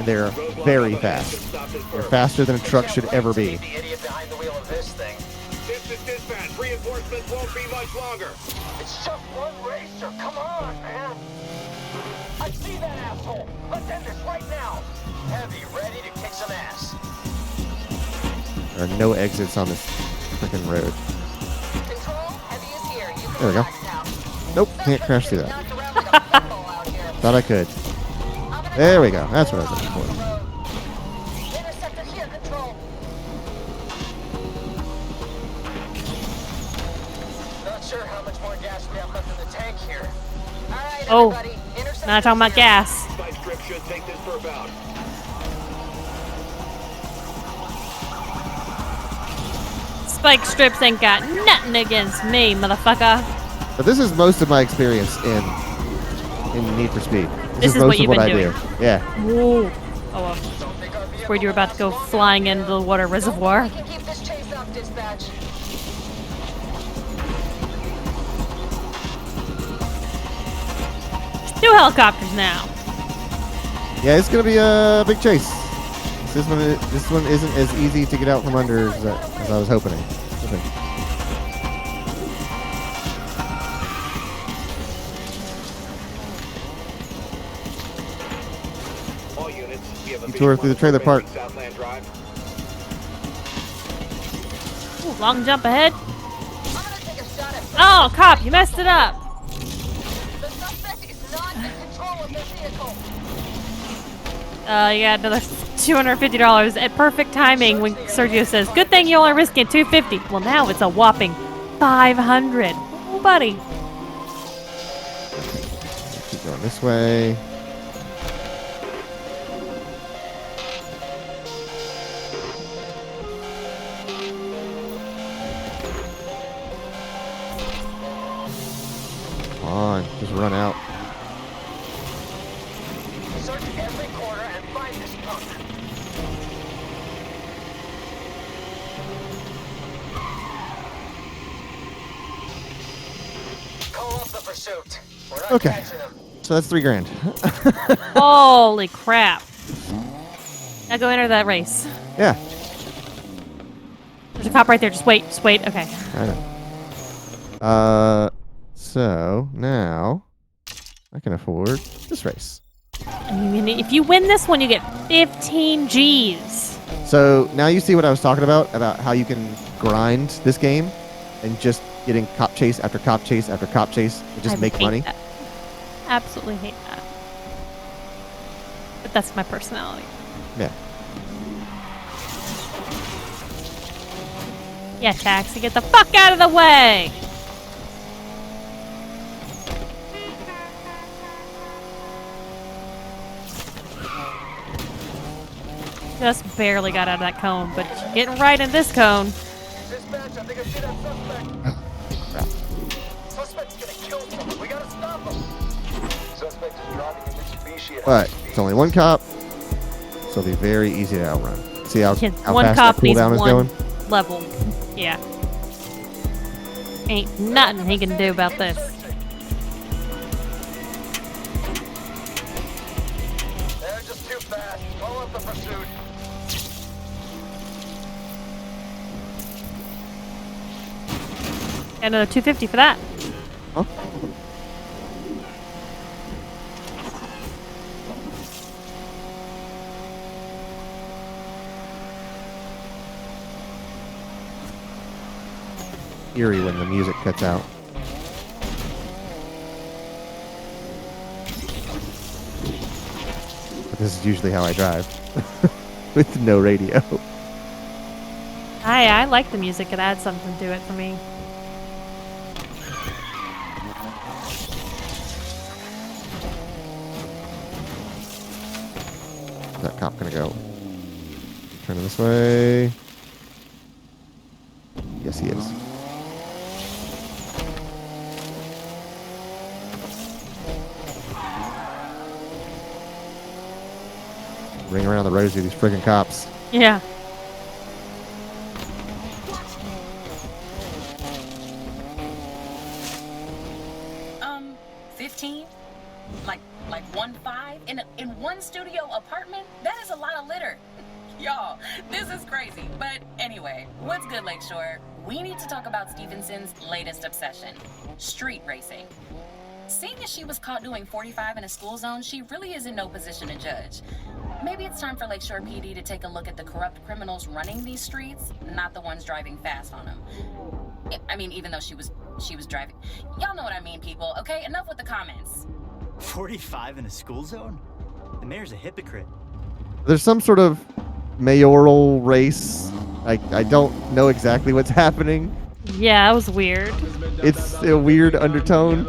and they're very fast. They're faster than a truck should ever be. The idiot behind the wheel of this thing. This is dispatch. Reinforcements won't be much longer. It's just one racer. Come on, man. I see that asshole. Let's end this right now. Heavy, ready to kick some ass. There are no exits on this freaking road. Control, Heavy is here. You can There we go. relax now. Nope, can't crash through that. Knocked around like a football out here. Thought I could. There we go. That's what I was looking for. Interceptor here, Control. Not sure how much more gas we have left in the tank here. All right, Oh, everybody. Interceptor not talking about here. gas. Spike strip should take this perp out. Spike strips ain't got nothing against me, motherfucker. But this is most of my experience in Need for Speed. This is most what of you've what been I doing. do. Yeah. Whoa. Oh, well. Worried you were about to go flying into the water reservoir. We can keep this chase up, dispatch. Two helicopters now. Yeah, it's gonna be a big chase. This one isn't as easy to get out from under as I was hoping. All units, we have a Detour through the trailer park. Southland Drive. Ooh, long jump ahead. I'm gonna take a shot at Oh, cop, you messed it up. the suspect is not in control of this vehicle. You got another $250 at perfect timing when Sergio says, "Good thing you only risking $250." Well, now it's a whopping $500. Oh, buddy. Keep going this way. Come on, just run out. Search every corner and find this punk. Call off the pursuit. We're not Okay. catching him. So that's $3 grand. Holy crap. Now go enter that race. Yeah, There's a cop right there. Just wait. Just wait. Okay. I know. So now I can afford this race. And if you win this one, you get 15 G's. So now you see what I was talking about how you can grind this game and just getting cop chase after cop chase after cop chase and just I make hate money. that. Absolutely hate that. But that's my personality. Yeah. Yeah, taxi, get the fuck out of the way! Just barely got out of that cone, but getting right in this cone. Dispatch, I think I see that suspect. Suspect's gonna kill someone. We gotta stop him. Suspect is driving a Mitsubishi at But high speed. it's only one cop, so it'll be very easy to outrun. See how Kid, how one fast cop that needs cooldown is one going? level. Yeah. Ain't nothing he can do about this. They're just too fast. Call off the pursuit. Got another 250 for that. Huh? Eerie when the music cuts out. But this is usually how I drive. With no radio. I like the music. It adds something to it for me. Is that cop gonna go? Turn this way. Yes, he is. Ring around the rosy, these friggin' cops. Yeah. Um, 15? Like 1.5 in one studio apartment? That Y'all, this is crazy. But anyway, what's good, Lakeshore? We need to talk about Stevenson's latest obsession, street racing. Seeing as she was caught doing 45 in a school zone, she really is in no position to judge. Maybe it's time for Lakeshore PD to take a look at the corrupt criminals running these streets, not the ones driving fast on them. I mean, even though she was driving. Y'all know what I mean, people, okay? Enough with the comments. 45 in a school zone? The mayor's a hypocrite. There's some sort of mayoral race. I don't know exactly what's happening. Yeah, that was weird. It's a weird undertone.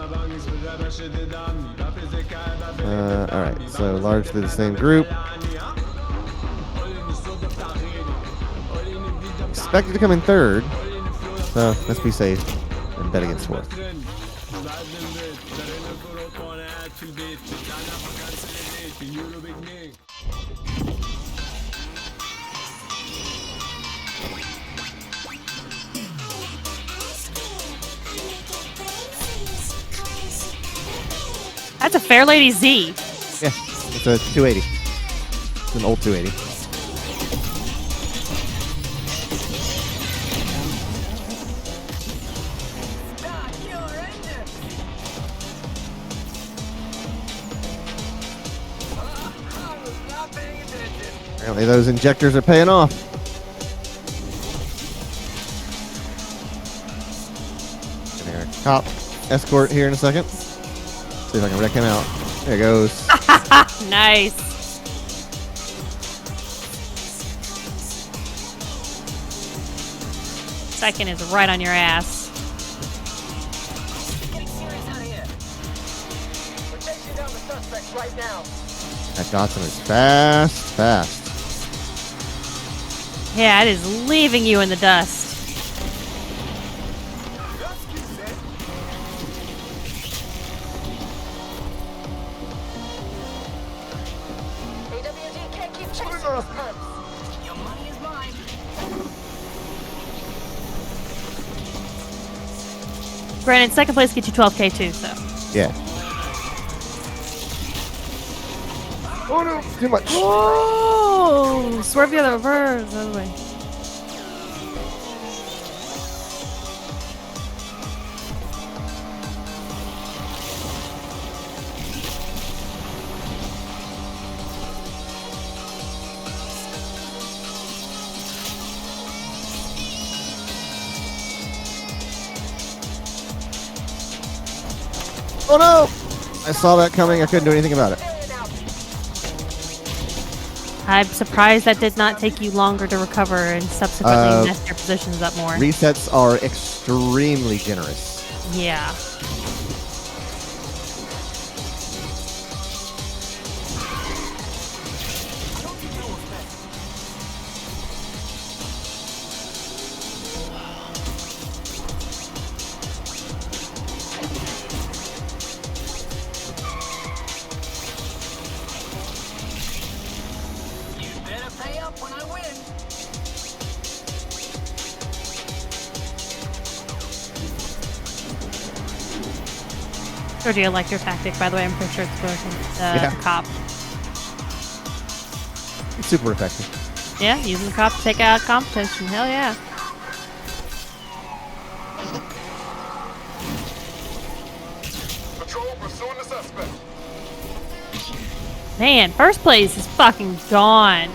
Alright, so largely the same group. Expected to come in third. So let's be safe and bet against fourth. That's a Fair Lady Z. Yeah, it's a 280. It's an old 280. Apparently those injectors are paying off. Gonna get a cop escort here in a second. See if I can wreck him out. There it goes. Nice. Second is right on your ass. Getting serious out here. We're chasing down the suspects right now. That Dotson is fast. Yeah, it is leaving you in the dust. AWD can't keep chasing these punts. Your money is mine. Granted, second place gets you 12K too, so. Yeah. Oh no, too much. Oh, swerve the other reverse, the other way. Oh no! I saw that coming. I couldn't do anything about it. I'm surprised that did not take you longer to recover and subsequently mess your positions up more. Resets are extremely generous. Yeah. Pay up when I win. Sergio, I like your tactic, by the way. I'm pretty sure it's working. Yeah. Cop. It's super effective. Yeah, using the cop to take out competition. Hell yeah. Patrol pursuing the suspect. Man, first place is fucking gone.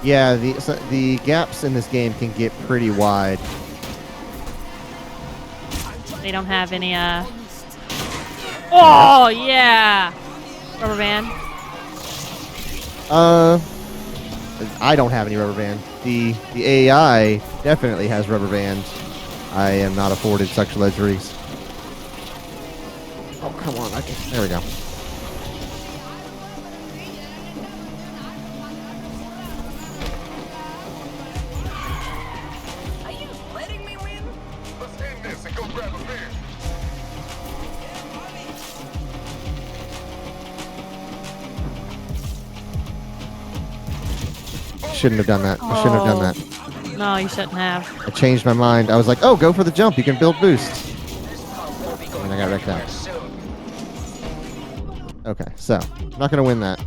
Yeah, the gaps in this game can get pretty wide. They don't have any, Oh, yeah! Rubber band. I don't have any rubber band. The AI definitely has rubber band. I am not afforded such luxuries. Oh, come on. There we go. Are you letting me win? Let's end this and go grab a beer. Shouldn't have done that. I shouldn't have done that. No, you shouldn't have. I changed my mind. I was like, oh, go for the jump. You can build boost. And I got wrecked out. Okay, so, not going to win that.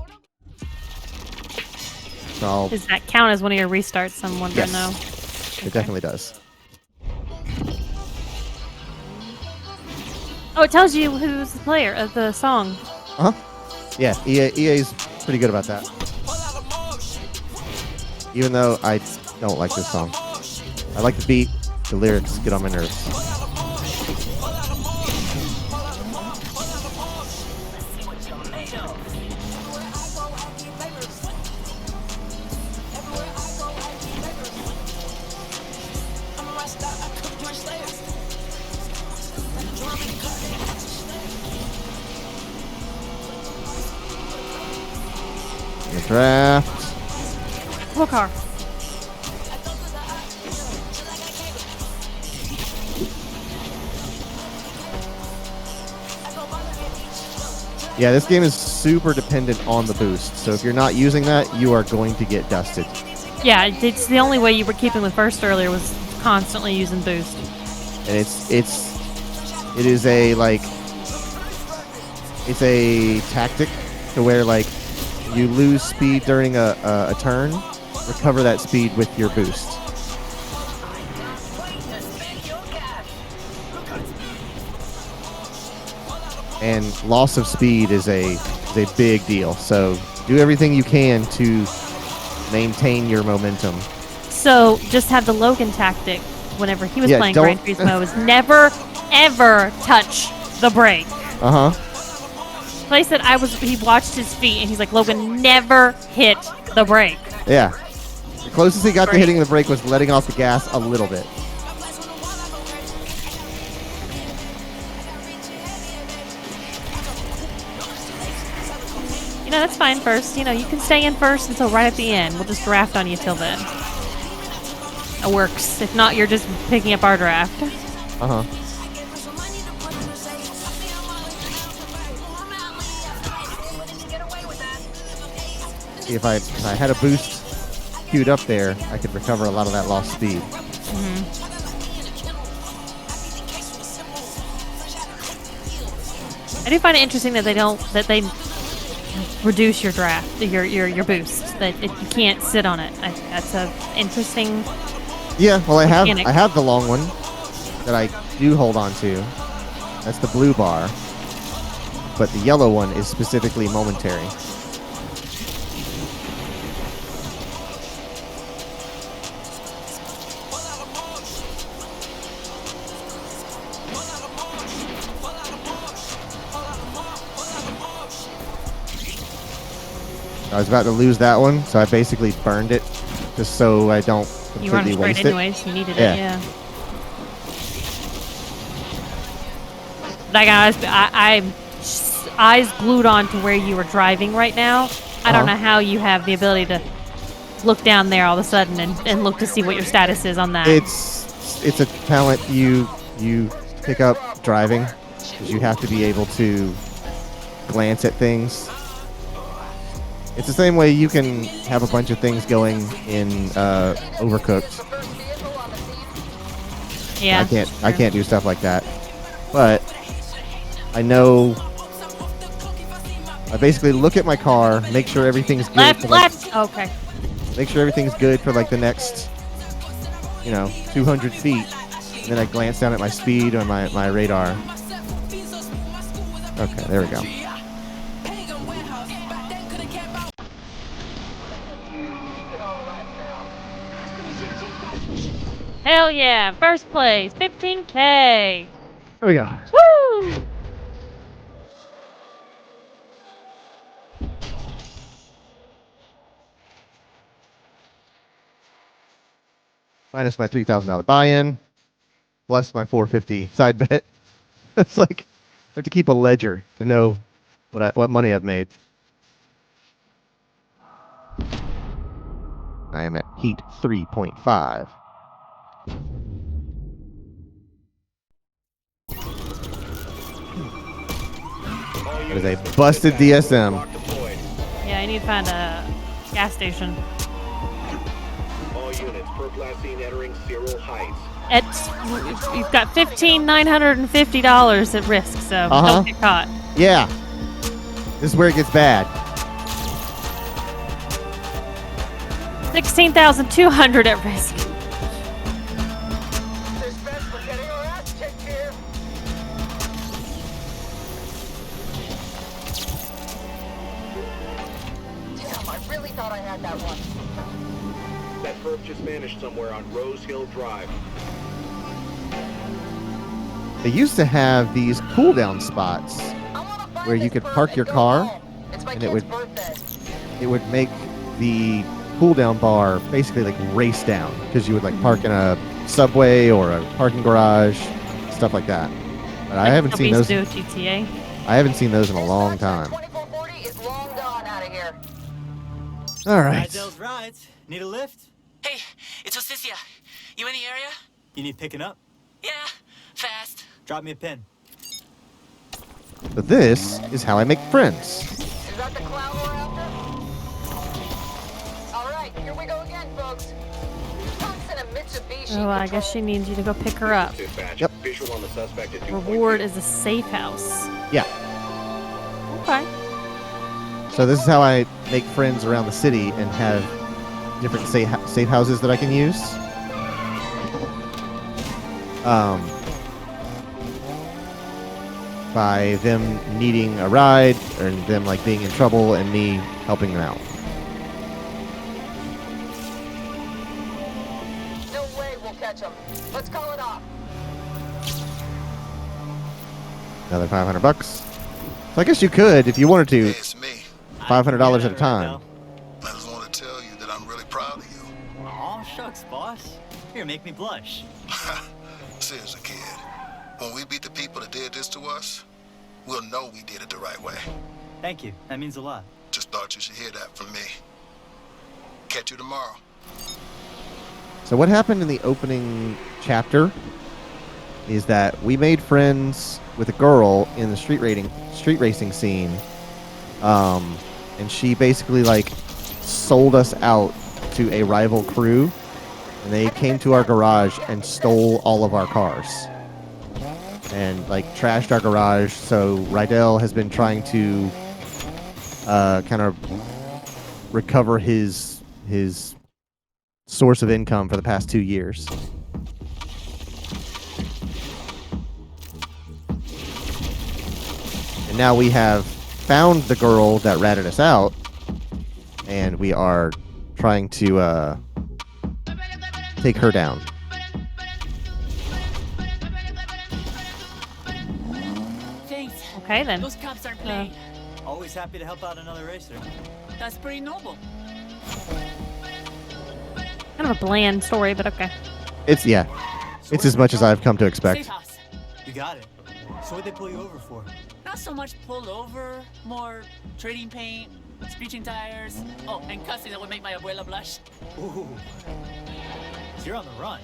I'll, Does that count as one of your restarts? I'm wondering Yes. now. it definitely does. Oh, it tells you who's the player of the song. Uh huh. Yeah, EA's pretty good about that. Even though I don't like this song. I like the beat, the lyrics get on my nerves. The draft. What car? Yeah, this game is super dependent on the boost. So if you're not using that, you are going to get dusted. Yeah, it's the only way you were keeping with first earlier was constantly using boost. And it is a it's a tactic to where like you lose speed during a turn, recover that speed with your boost. And loss of speed is a big deal. So do everything you can to maintain your momentum. So just have the Logan tactic whenever he was Yeah, playing don't- Gran Turismo is never, ever touch the brake. Uh-huh. Place that he watched his feet and he's like, Logan, never hit the brake. Yeah. The closest he got to Great. hitting the brake was letting off the gas a little bit. You know, that's fine first. You know, you can stay in first until right at the end. We'll just draft on you till then. It works. If not, you're just picking up our draft. Uh-huh. If I had a boost queued up there, I could recover a lot of that lost speed. I do find it interesting that they reduce your draft, your boost. That you can't sit on it. That's a interesting. Yeah, well, I mechanic. have the long one that I do hold on to. That's the blue bar. But the yellow one is specifically momentary. I was about to lose that one, so I basically burned it just so I don't You run completely straight waste it. anyways. You needed Yeah. it, yeah. Like I'm eyes glued on to where you were driving right now. I don't know how you have the ability to look down there all of a sudden and look to see what your status is on that. It's a talent you pick up driving, because you have to be able to glance at things. It's the same way you can have a bunch of things going in Overcooked. Yeah, I can't do stuff like that. But I know. I basically look at my car, make sure everything's good. left, for like, left. Okay. Make sure everything's good for like the next, 200 feet. And then I glance down at my speed or my radar. Okay, there we go. Hell yeah! First place, 15K. Here we go. Woo! Minus my $3,000 buy-in, plus my $450 side bet. It's like I have to keep a ledger to know what money I've made. I am at heat 3.5. That is a busted DSM. Yeah, I need to find a gas station. All units, Perplacine entering Cyril Heights. You've got $15,950 at risk, so don't get caught. Yeah. This is where it gets bad. 16,200 at risk. Suspense, we're getting our ass kicked here. Damn, I really thought I had that one. That perp just vanished somewhere on Rose Hill Drive. They used to have these cool-down spots where you could park your car, and it would make the cool-down bar basically like race down, because you would like park in a subway or a parking garage, stuff like that. But I haven't seen those. Do GTA. I haven't seen those in a long time. 2440 is long gone out of here. All right. Rydell's rides. Need a lift? Hey, it's Osicia. You in the area? You need picking up? Yeah, fast. Drop me a pin. But this is how I make friends. Is that the clown we're after? All right, here we go again, folks. Trump's in a Mitsubishi. Oh, I guess she needs you to go pick her up. Dispatch. Yep. Visual on the suspect at 2.2. Reward is a safe house. Yeah. Okay. So this is how I make friends around the city and have different safe houses that I can use. By them needing a ride, or them like being in trouble and me helping them out. No way we'll catch him. Let's call it off. Another $500. So I guess you could, if you wanted to, It's me. $500 at a time. I just want to tell you that I'm really proud of you. Aw, shucks, boss. Here, make me blush. Seriously, kid. When we beat the people that did this to us, we'll know we did it the right way. Thank you. That means a lot. Just thought you should hear that from me. Catch you tomorrow. So what happened in the opening chapter is that we made friends with a girl in the street racing scene, and she basically like sold us out to a rival crew, and they came to our garage and stole all of our cars and like trashed our garage. So Rydell has been trying to kind of recover his source of income for the past 2 years. And now we have found the girl that ratted us out, and we are trying to take her down. Thanks. Okay then. Those cops aren't playing. Always happy to help out another racer. That's pretty noble. Kind of a bland story, but okay. It's as much as I've come to Safe expect. house. You got it. So what'd they pull you over for? Not so much pull over, more trading paint, screeching tires. Oh, and cussing that would make my abuela blush. Ooh. So you're on the run.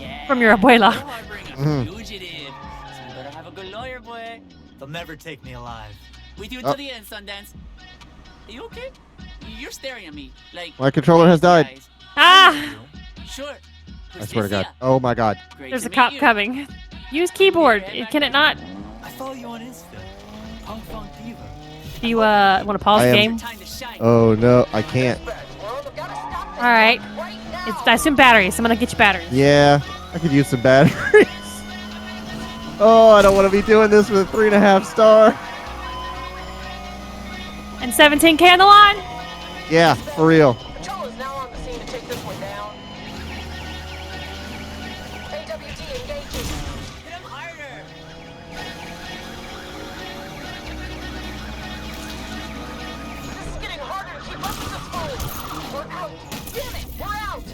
Yeah. From your abuela. We're harboring a fugitive. So we better have a good lawyer, boy. They'll never take me alive. With you Oh. to the end, Sundance. Are you okay? You're staring at me like. My controller has died. Guys. Ah! Sure. I swear to God. Justicia. Oh my God. Great There's to a meet cop you. coming. Use keyboard. Can it not? I follow you on Insta. Punk Funk Diva. Do you want to pause I the am- game? Time to shine. Oh no, I can't. All right. I assume batteries. I'm gonna get you batteries. Yeah, I could use some batteries. Oh, I don't want to be doing this with a 3.5 star. And 17K on the line. Yeah, for real. Patrol is now on the scene to take this one down. AWT engaging. Hit him harder. This is getting harder to keep up with this fool. We're out. Damn it, we're out.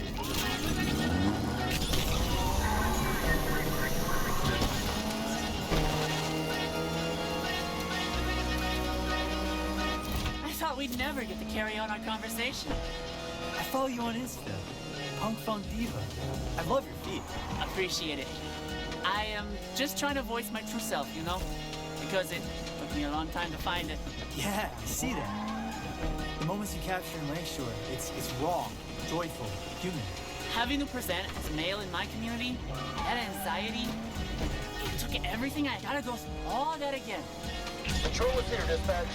I thought we'd never get to carry on our conversation. I follow you on Insta. Punk Funk Diva. I love your feet. Appreciate it. I am just trying to voice my true self, you know? Because it took me a long time to find it. Yeah, I see that. The moments you capture in Lakeshore, it's raw, joyful, human. Having to present as male in my community, that anxiety, it took everything. I gotta go through all that again. Patrol is here, dispatch.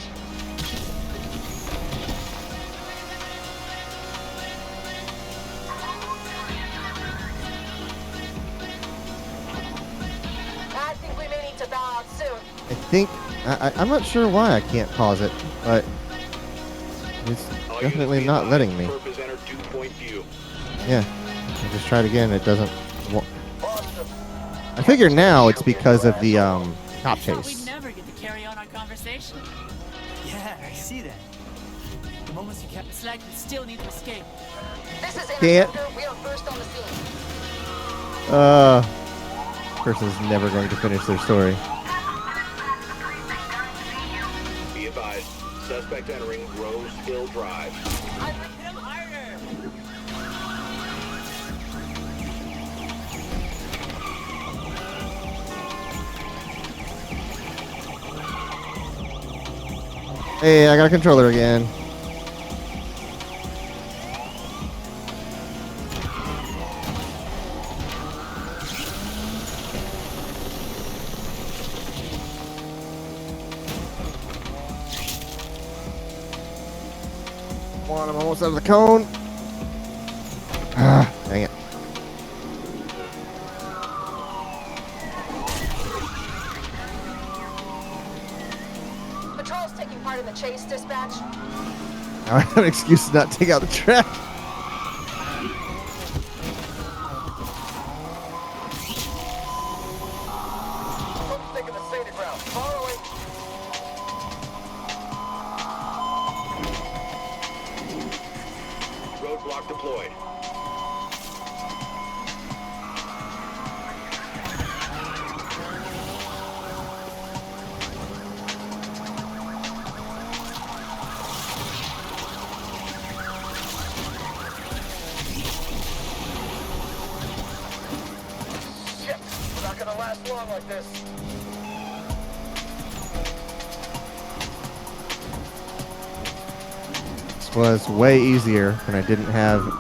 think I'm not sure why I can't pause it, but it's All definitely units be not letting advised, me. Perp has entered two-point view. Yeah, I just tried again. It doesn't. I figure now it's because of the cop We'd chase. never get to carry on our conversation. Yeah, I see that. The moments you capture. It's like we still need to escape. This is Can't. Interceptor. We are first on the scene. Person's never going to finish their story. Be advised, suspect entering Rose Hill Drive. Hit him harder. Hey, I got a controller again. Come on, I'm almost out of the cone. Ah, dang it. Patrol's taking part in the chase, dispatch. Now I have an excuse to not take out the track. Folks taking the scenic route. Following. Roadblock deployed. Shit. We're not gonna last long like this. This was way easier when I didn't have a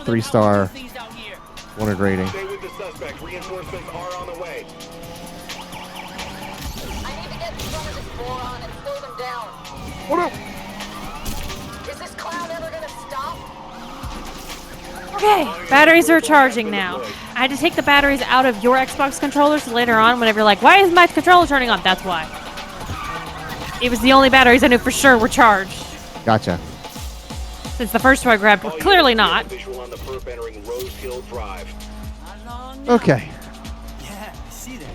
3-star Things out here. wanted rating. Stay with the suspect. Reinforcements are on the way. I need to get in front of this moron and slow them down. What up? Is this clown ever gonna stop? Okay, batteries are charging now. I had to take the batteries out of your Xbox controller, so later on, whenever you're like, why is my controller turning on? That's why. It was the only batteries I knew for sure were charged. Gotcha. Since the first two I grabbed were All clearly units be not. visual on the perp entering Rose Hill Drive. How long now? Okay. Yeah, I see that.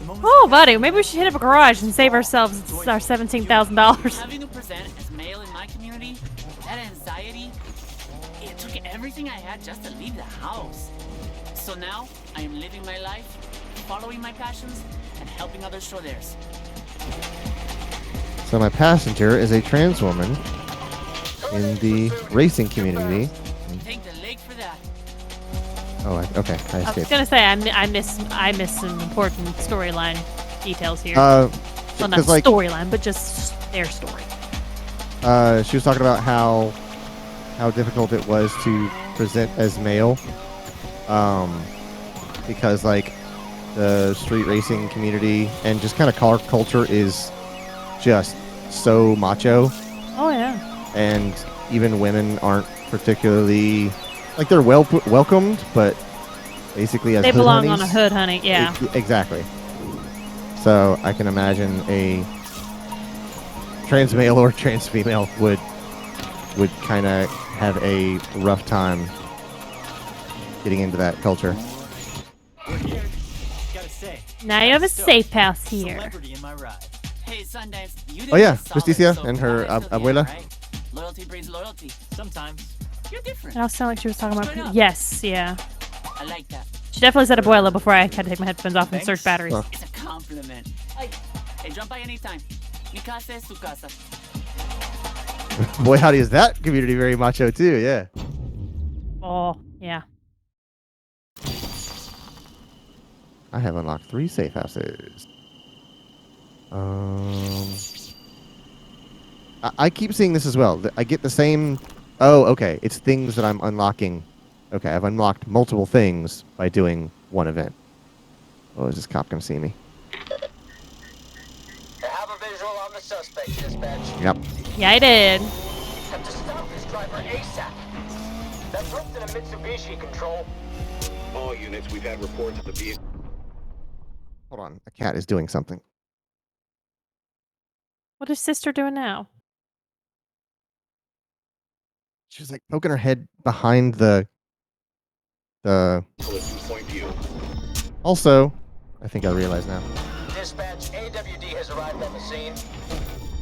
The moments Oh, you buddy, capture maybe we should hit up a garage and save ourselves our $17,000. Having to present as male in my community, that anxiety, it took everything I had just to leave the house. So now, I am living my life, following my passions, and helping others show theirs. So my passenger is a trans woman in the racing community. Take the lake for that. Oh, okay. I I was escaped. gonna say I miss some important storyline details here. Well, Well, not because like storyline, but just their story. she was talking about how difficult it was to present as male, because like the street racing community and just kind of car culture is just so macho, Oh yeah. and even women aren't particularly like they're welcomed, but basically as They hood belong on a honeys. hood, honey. Yeah. Exactly. So I can imagine a trans male or trans female would kind of have a rough time getting into that culture. We're here. Gotta say. Now you have a safe house here. Celebrity in my ride. Hey, Sundance, you did Oh, yeah, solid Justicia so and her far till the abuela. end, right? Loyalty breeds loyalty. Sometimes. You're different. It also sounded like she was talking Straight about. up. Yes, yeah. I like that. She definitely said abuela before I had to take my headphones off and search Thanks. batteries. Huh. It's a compliment. Hey, jump by anytime. Mi casa es tu casa. Boy, howdy, is that community very macho too? Yeah. Oh, yeah. I have unlocked 3 safe houses. I keep seeing this as well. I get the same. Oh, okay. It's things that I'm unlocking. Okay, I've unlocked multiple things by doing one event. Oh, is this cop gonna see me? I have a visual on the suspect, dispatch. Yep. Yeah, I did. Have to stop this driver ASAP. That perp's in a Mitsubishi, control. All units, we've had reports of the vehicle. Hold on. A cat is doing something. What is sister doing now? She was like poking her head behind the. Point view. Also, I think I realize now. Dispatch, AWD has arrived on the scene.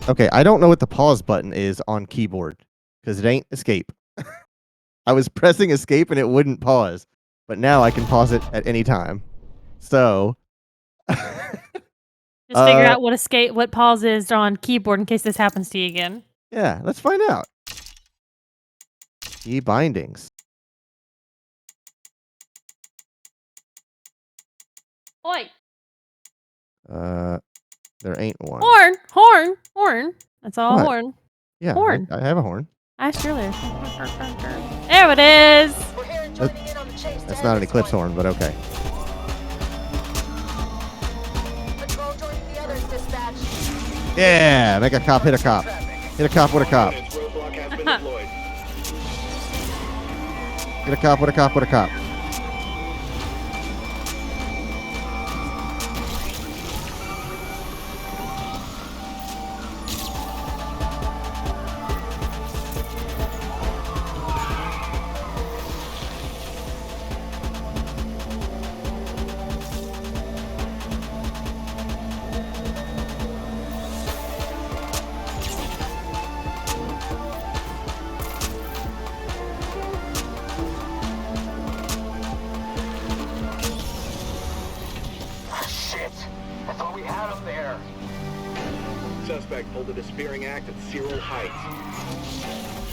Okay, I don't know what the pause button is on keyboard because it ain't escape. I was pressing escape and it wouldn't pause, but now I can pause it at any time. So, Just figure out what pause is on keyboard in case this happens to you again. yeah, let's find out. Key bindings. Oi! There ain't one. Horn. That's all What? horn. Yeah, Horn. I have a horn. I asked you earlier. There it is. We're here and joining in on the chase. That's not an eclipse horn, but okay. Patrol joining the others, dispatch. Yeah, make a cop hit a cop. Hit a cop with a cop. Roadblock has been deployed. Hit a cop with a cop with a cop. Shit! I thought we had him there. Suspect pulled a despairing act at Cyril Heights.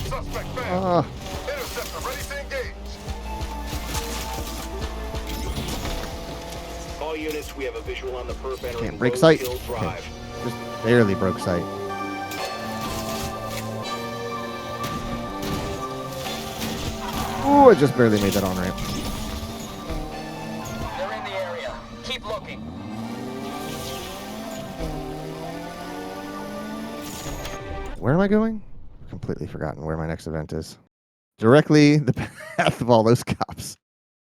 Suspect found. Ah, Interceptor ready to engage. All units, we have a visual on the perp entering can't break Rose sight. Hill Okay. Drive. Just barely broke sight. Oh, I just barely made that on ramp. They're in the area. Keep looking. Where am I going? I've completely forgotten where my next event is. Directly the path of all those cops.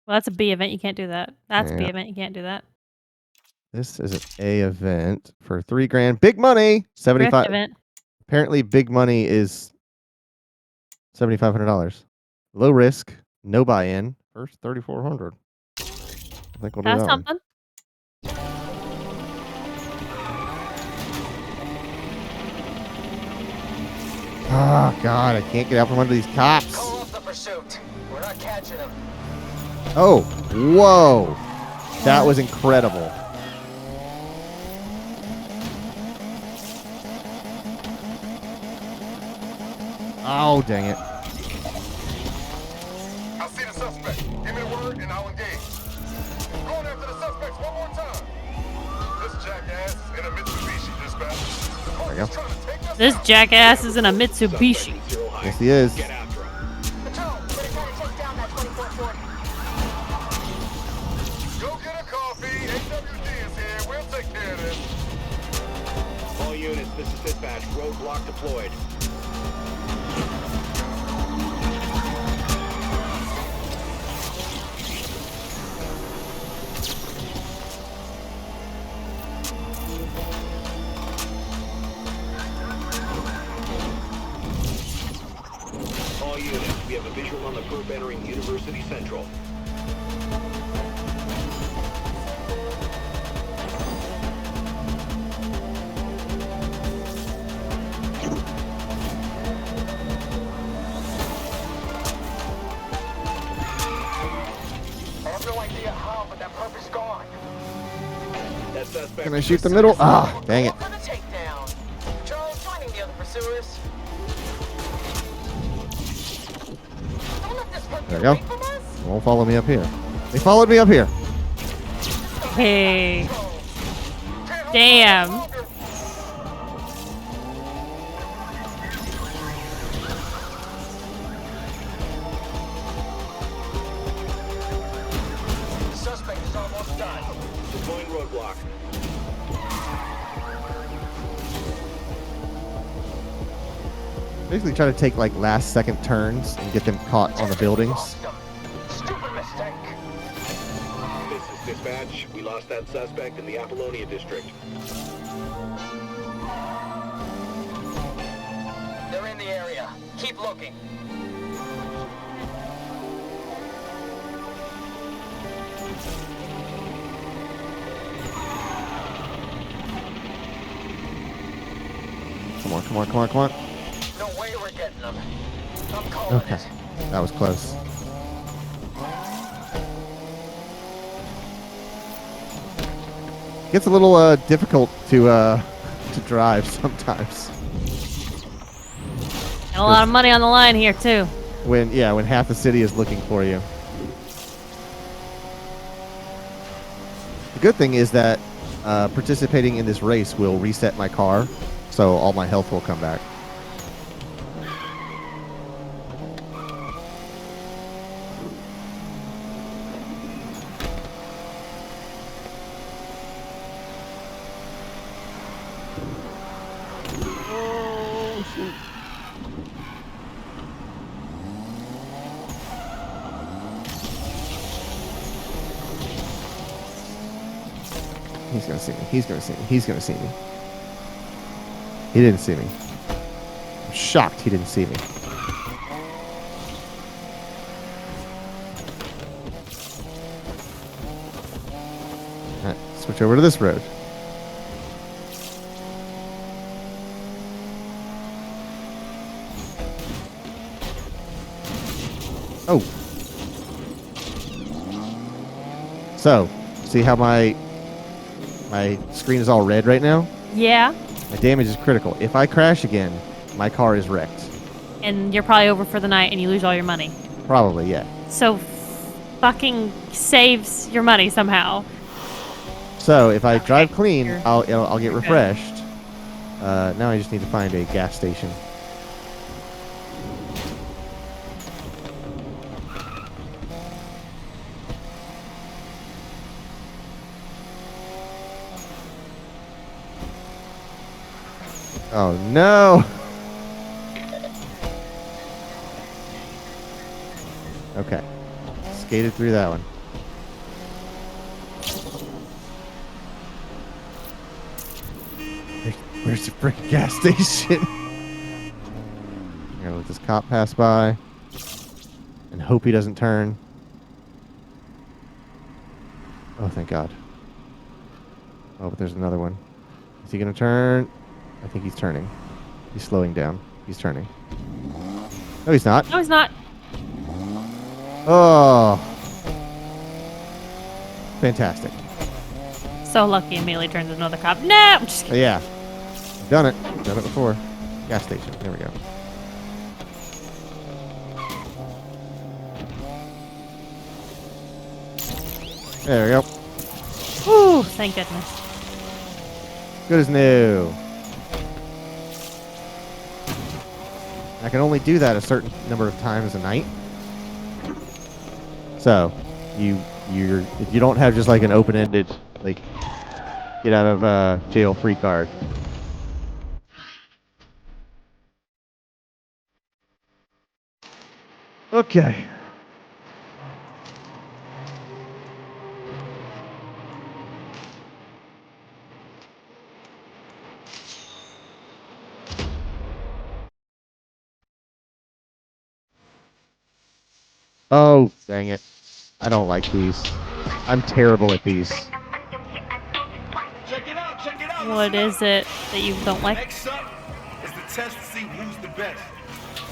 Well, that's a B event. You can't do that. That's a B Yeah. event. You can't do that. This is an A event for $3 grand. Big money. Rift 75. event. Apparently, big money is $7,500. Low risk, no buy-in. First 3,400. I think we'll do That's that one. something. Oh God, I can't get out from under these cops. Call off the pursuit. We're not catching him. Oh, whoa. That was incredible. Oh, dang it. I see the suspect. Give me the word and I'll engage. Going after the suspects one more time. This jackass is in a Mitsubishi, dispatch. There we go. Trying to take us This out. jackass is in a Mitsubishi. Suspect in Cyril Heights. Yes, he is. Get after him. Patrol, we're trying to take down that 2440. Go get a coffee. AWD is here. We'll take care of this. All units, this is dispatch. Roadblock deployed. All units, we have a visual on the perp entering University Central. I have no idea how, but that perp is gone. That suspect. Can I shoot the middle? Ah, dang it. Go for the takedown. Charles joining the other pursuers. Don't let this perp There get we go. away from us. Won't follow me up here. They followed me up here. Hey. Can't hold Damn. on longer. The suspect is almost done. Deploying roadblock. Basically try to take like last second turns and get them caught on the buildings. Lost him. Stupid mistake. This is dispatch. We lost that suspect in the Apollonia district. Keep looking. Come on, come on, come on, come on. No way we're getting them. I'm calling Okay. it. That was close. Gets a little difficult to drive sometimes. And a lot of money on the line here too. When half the city is looking for you. The good thing is that participating in this race will reset my car, so all my health will come back. He's gonna see me. He's gonna see me. He's gonna see me. He didn't see me. I'm shocked he didn't see me. Alright, switch over to this road. Oh. So, see how my screen is all red right now? Yeah. My damage is critical. If I crash again, my car is wrecked. And you're probably over for the night and you lose all your money. Probably, yeah. So fucking saves your money somehow. So if I drive clean, You're- I'll get you're good. refreshed. Now I just need to find a gas station. Oh no! Okay. Skated through that one. Where's the freaking gas station? I'm gonna let this cop pass by and hope he doesn't turn. Oh, thank God. Oh, but there's another one. Is he gonna turn? I think he's turning. He's slowing down. He's turning. No, he's not. No, he's not. Oh. Fantastic. So lucky immediately turns into another cop. No! I'm just kidding. Yeah. I've done it. Done it before. Gas station. There we go. There we go. Ooh, thank goodness. Good as new. I can only do that a certain number of times a night. So, if you don't have just like an open-ended, like, get out of jail free card. Okay. Oh, dang it. I don't like these. I'm terrible at these. Check it out, check it out. What is it that you don't like? Next up is the test to see who's the best.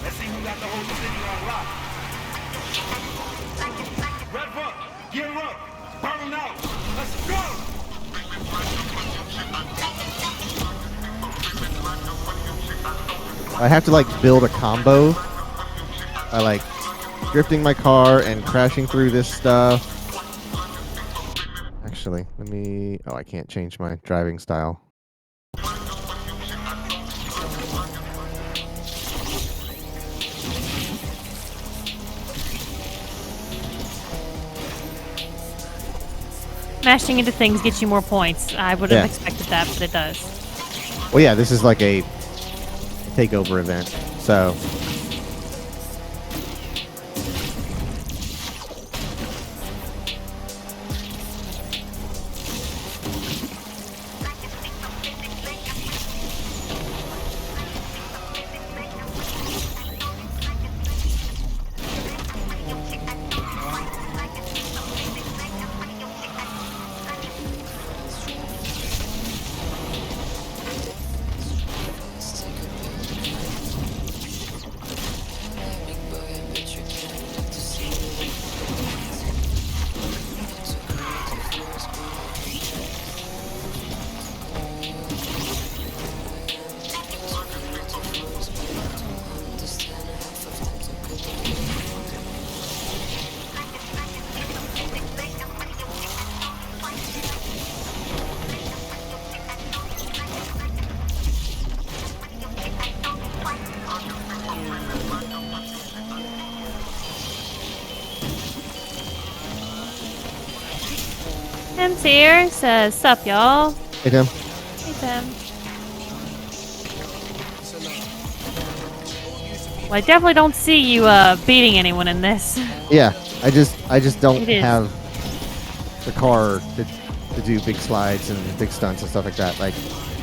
Let's see who got the whole city on lock. Rev up, gear up, burn out. Let's go! I have to like build a combo by like drifting my car and crashing through this stuff. Actually, let me... Oh, I can't change my driving style. Smashing into things gets you more points. I would have Yeah. expected that, but it does. Well, yeah, this is like a takeover event, so... Tim's here. Says, sup, y'all. Hey, Tim. Hey, Tim. Well, I definitely don't see you beating anyone in this. Yeah, I just don't It is. have the car to do big slides and big stunts and stuff like that. Like,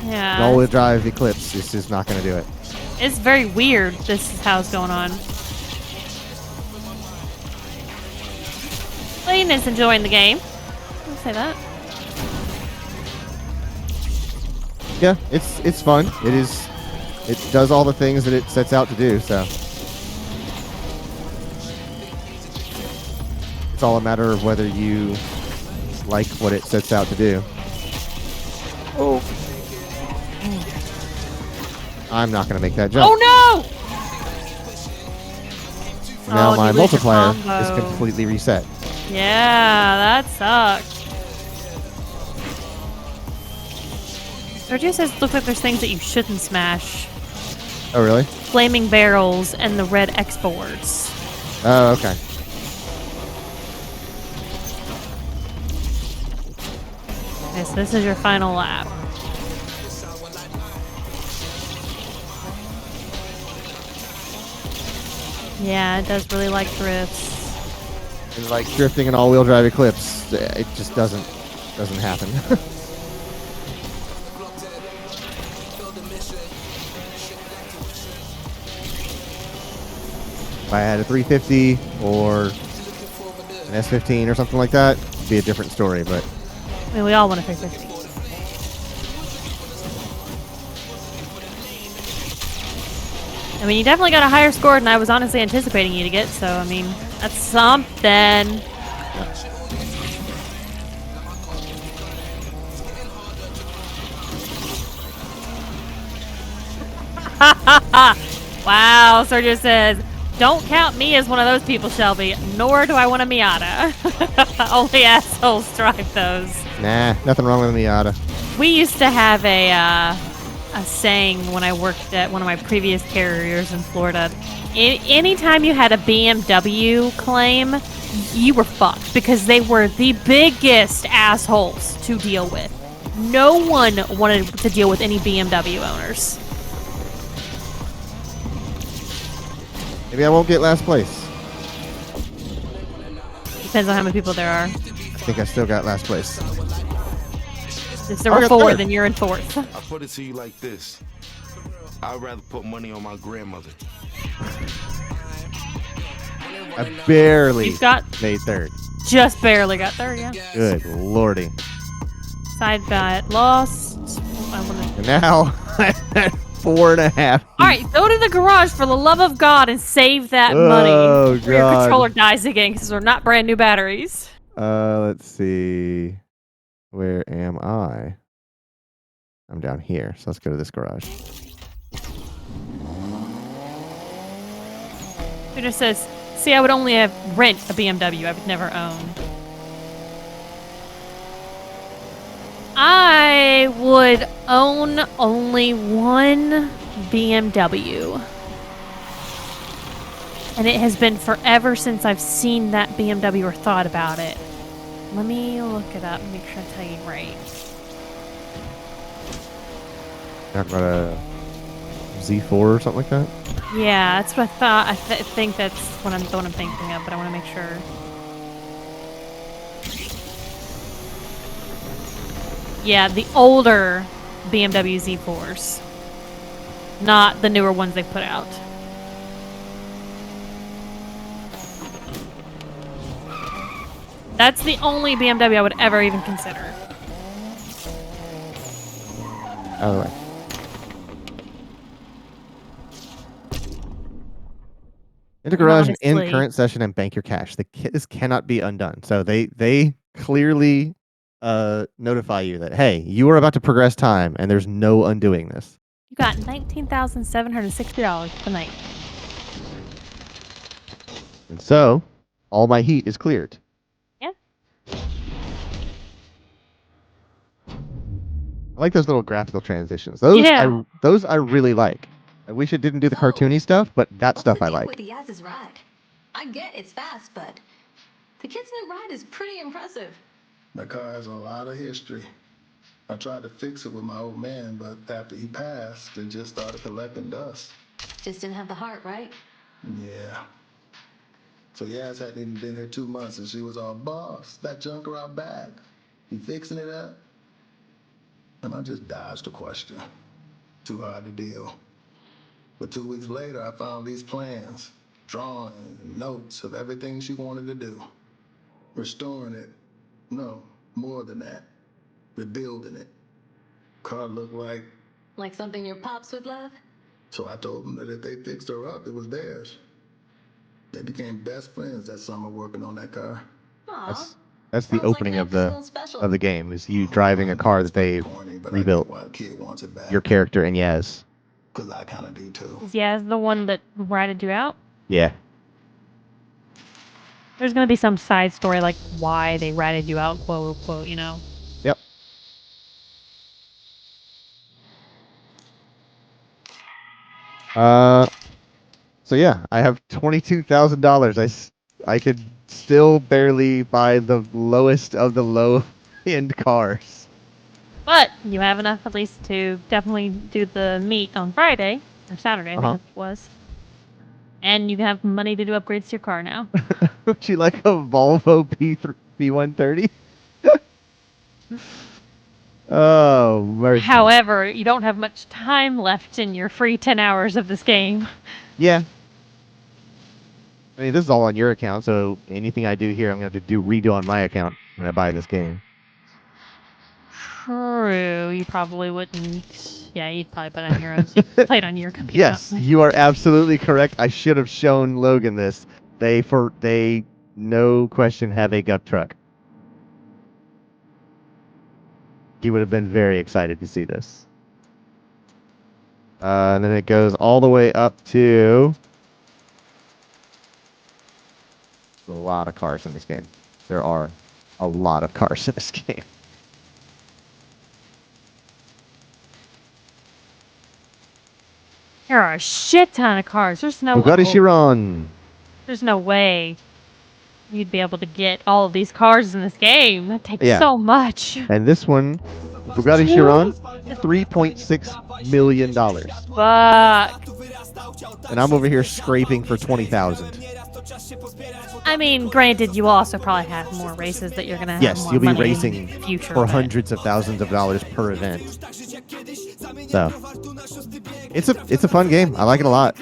Yeah. an all-wheel drive Eclipse is just not going to do it. It's very weird. This is how it's going on. Clayton is enjoying the game. I'll say that. Yeah, it's fun. It is. It does all the things that it sets out to do. So it's all a matter of whether you like what it sets out to do. Oh. I'm not going to make that jump. Oh no! Now Oh, my you lose your multiplier is combo. completely reset. Yeah, that sucks. Sergio says look like there's things that you shouldn't smash. Oh, really? Flaming barrels and the red X boards. Oh, okay. Okay, so this is your final lap. Yeah, it does really like drifts. And like drifting an all-wheel drive Eclipse, it just doesn't happen. If I had a 350 or an S15 or something like that, it'd be a different story. But I mean, we all want a 350. I mean, you definitely got a higher score than I was honestly anticipating you to get, so, I mean, that's something. Wow, Sergio says, don't count me as one of those people, Shelby, nor do I want a Miata. Only assholes drive those. nah, nothing wrong with a Miata. We used to have a saying when I worked at one of my previous carriers in Florida. Anytime you had a BMW claim, you were fucked because they were the biggest assholes to deal with. No one wanted to deal with any BMW owners. Maybe I won't get last place. Depends on how many people there are. I think I still got last place. If there I were got 4, third. then you're in 4th. I put it to you like this. I'd rather put money on my grandmother. I barely You've got made third. just barely got 3rd, yeah. Good lordy. Side got lost. I wanna... And now I'm at 4.5. Alright, go to the garage for the love of God and save that Oh, money before your God. controller dies again because they're not brand new batteries. Let's see. Where am I? I'm down here, so let's go to this garage. It just says, see, I would only rent a BMW. I would never own. I would own only one BMW. And it has been forever since I've seen that BMW or thought about it. Let me look it up and make sure I tell you right. Talk about a Z4 or something like that? Yeah, that's what I thought. I think that's what I'm thinking of, but I want to make sure. Yeah, the older BMW Z4s. Not the newer ones they put out. That's the only BMW I would ever even consider. Out of the way. Enter garage and end Honestly. current session and bank your cash. This cannot be undone. So they clearly notify you that, hey, you are about to progress time and there's no undoing this. You got $19,760 tonight. And so all my heat is cleared. Yeah. I like those little graphical transitions. Those I really like. I wish it didn't do the cartoony stuff, but that stuff I like. With the Yaz's ride. I get it's fast, but the kid's new ride is pretty impressive. The car has a lot of history. I tried to fix it with my old man, but after he passed, it just started collecting dust. Just didn't have the heart, right? Yeah. So Yaz hadn't even been here 2 months and she was all, boss, that junker out back. You fixing it up? And I just dodged the question. Too hard to deal. But 2 weeks later, I found these plans, drawings, and notes of everything she wanted to do. Restoring it. No, more than that. Rebuilding it. Car looked like... Like something your pops would love? So I told them that if they fixed her up, it was theirs. They became best friends that summer working on that car. Aw. That's the Sounds like opening an of the after-school special. game is you driving a car that they've Corny, but rebuilt. I get why a kid wants it back. Your character and Yaz. Because I kind of do too. Is Yaz the one that ratted you out? Yeah. There's gonna be some side story like why they ratted you out, quote unquote, you know. Yep. So yeah, I have $22,000. I could still barely buy the lowest of the low end cars. But you have enough at least to definitely do the meet on Friday or Saturday, I think it was. And you have money to do upgrades to your car now. Would you like a Volvo P130? Oh, mercy. However, you don't have much time left in your free 10 hours of this game. Yeah. I mean, this is all on your account, so anything I do here, I'm going to have to redo on my account when I buy this game. True. You probably wouldn't. Yeah, you'd probably put it on your own. So you play it on your computer. Yes, you are absolutely correct. I should have shown Logan this. They no question have a guck truck. He would have been very excited to see this. And then it goes all the way up to a lot of cars in this game. There are a lot of cars in this game. There are a shit ton of cars. There's no Bugatti Chiron. There's no way you'd be able to get all of these cars in this game. That takes Yeah. so much. And this one, Bugatti Chiron, $3.6 million. Fuck. And I'm over here scraping for 20,000. I mean, granted, you also probably have more races that you're gonna have. Yes, more you'll be money racing in the future, for but- hundreds of thousands of dollars per event. So it's a fun game. I like it a lot.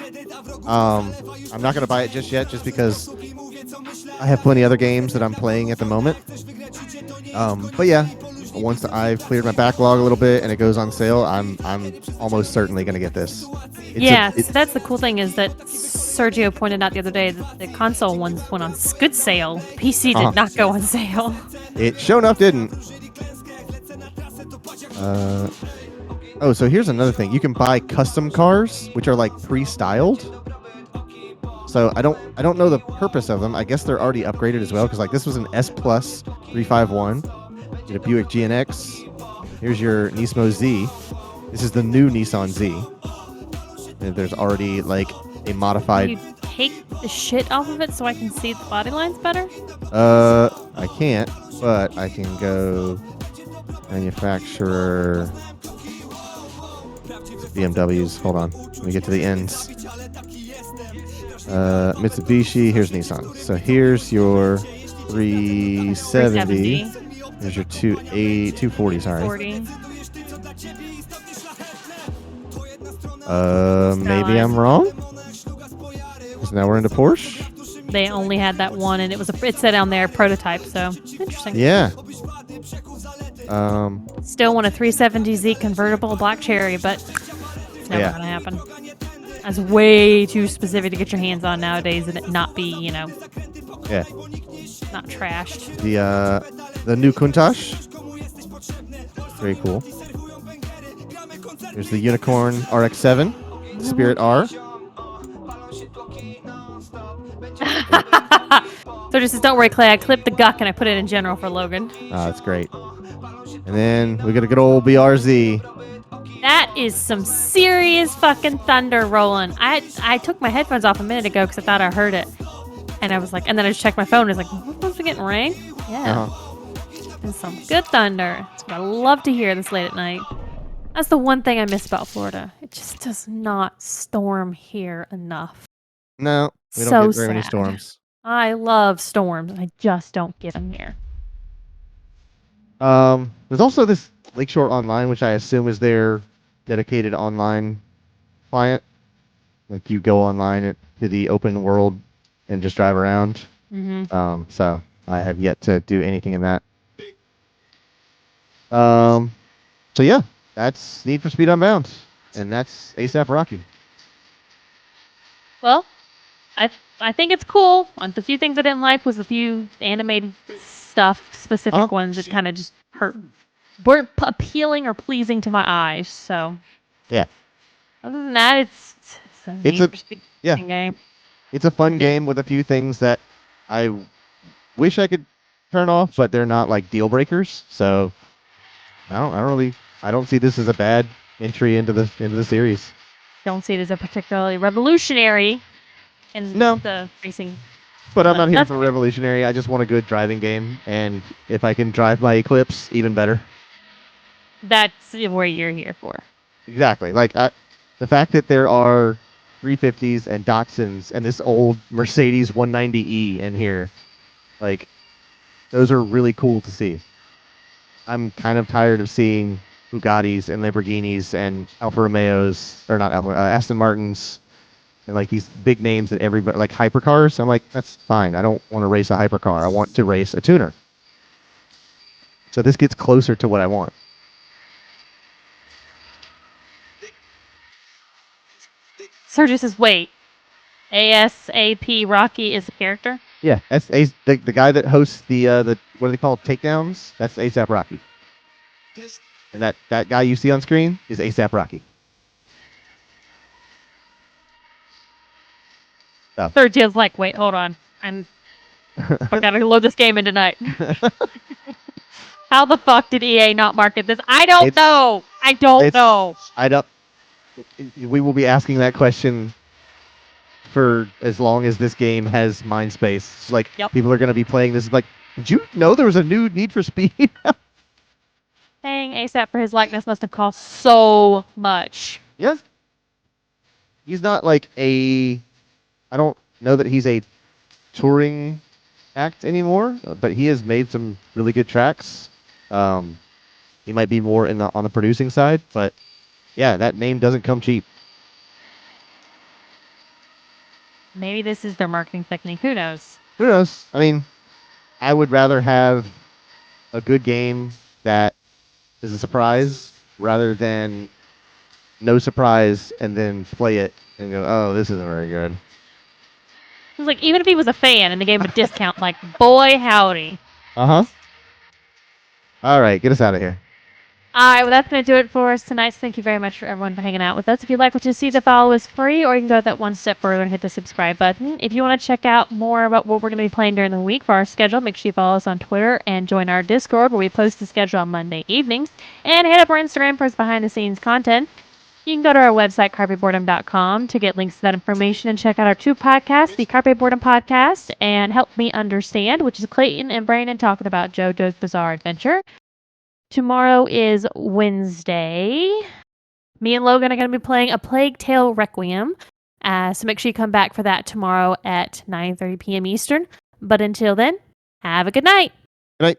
I'm not gonna buy it just yet, just because I have plenty of other games that I'm playing at the moment. But yeah, once I've cleared my backlog a little bit and it goes on sale, I'm almost certainly gonna get this. That's the cool thing is that Sergio pointed out the other day that the console ones went on good sale. PC did not go on sale. It sure enough didn't. Oh, so here's another thing. You can buy custom cars, which are like pre-styled. So I don't know the purpose of them. I guess they're already upgraded as well, because like this was an S Plus 351. Get a Buick GNX. Here's your Nismo Z. This is the new Nissan Z. And there's already like a modified. Can you take the shit off of it so I can see the body lines better? I can't, but I can go manufacturer. BMWs. Hold on. Let me get to the ends. Mitsubishi. Here's Nissan. So here's your 370. Here's your 240. Sorry. 40. Maybe I'm wrong. So now we're into Porsche. They only had that one, and it said on there prototype. So interesting. Yeah. Still want a 370Z convertible black cherry, but it's never gonna happen. That's way too specific to get your hands on nowadays, and it not be, not trashed. The new Countach. Very cool. Here's the Unicorn RX-7, Spirit R. So just don't worry, Clay. I clipped the guck and I put it in general for Logan. That's great. And then we got a good old BRZ. That is some serious fucking thunder rolling. I took my headphones off a minute ago because I thought I heard it. And I was like, and then I just checked my phone and I was like, we're supposed to be getting rain? Yeah. and some good thunder. That's what I love to hear this late at night. That's the one thing I miss about Florida. It just does not storm here enough. No, we So don't get very many sad. storms. I love storms. I just don't get them here. There's also this Lakeshore Online, which I assume is their dedicated online client. Like you go online to the open world and just drive around. Mm-hmm. So I have yet to do anything in that. So yeah, that's Need for Speed Unbound, and that's ASAP Rocky. Well, I think it's cool. The few things I didn't like was a few animated stuff, specific ones that kind of just weren't appealing or pleasing to my eyes. So yeah. Other than that, it's a Need for Speed game. It's a fun game with a few things that I wish I could turn off, but they're not like deal breakers. So I don't see this as a bad entry into the series. Don't see it as a particularly revolutionary in the racing. But I'm not here for revolutionary. I just want a good driving game, and if I can drive my Eclipse, even better. That's what you're here for. Exactly. Like the fact that there are 350s and Datsuns and this old Mercedes 190E in here, like those are really cool to see. I'm kind of tired of seeing Bugattis and Lamborghinis and Alfa Romeos, or not Alfa, Aston Martins, and like these big names that everybody like hypercars. I'm like, that's fine. I don't want to race a hypercar. I want to race a tuner. So this gets closer to what I want. Sergio says, "Wait, ASAP Rocky is a character?" Yeah, that's the guy that hosts the what do they call takedowns? That's ASAP Rocky. And that guy you see on screen is ASAP Rocky. So. Sergio's like, "Wait, hold on. I gotta load this game in tonight." How the fuck did EA not market this? I don't know. I don't know. We will be asking that question for as long as this game has mind space. Like people are going to be playing this. Like, did you know there was a new Need for Speed? Paying ASAP for his likeness must have cost so much. Yes. He's not like I don't know that he's a touring act anymore, but he has made some really good tracks. He might be more on the producing side, but yeah, that name doesn't come cheap. Maybe this is their marketing technique. Who knows? Who knows? I mean, I would rather have a good game that is a surprise rather than no surprise and then play it and go, oh, this isn't very good. It's like, even if he was a fan and they gave him a discount, like, boy howdy. Uh-huh. All right, get us out of here. All right, well, that's going to do it for us tonight. So thank you very much for everyone for hanging out with us. If you'd like what you see, the follow is free, or you can go that one step further and hit the subscribe button. If you want to check out more about what we're going to be playing during the week for our schedule, make sure you follow us on Twitter and join our Discord, where we post the schedule on Monday evenings. And hit up our Instagram for behind-the-scenes content. You can go to our website, carpetboredom.com, to get links to that information and check out our two podcasts, the Carpet Boredom Podcast and Help Me Understand, which is Clayton and Brandon talking about JoJo's Bizarre Adventure. Tomorrow is Wednesday. Me and Logan are going to be playing A Plague Tale Requiem. So make sure you come back for that tomorrow at 9:30 p.m. Eastern. But until then, have a good night. Good night.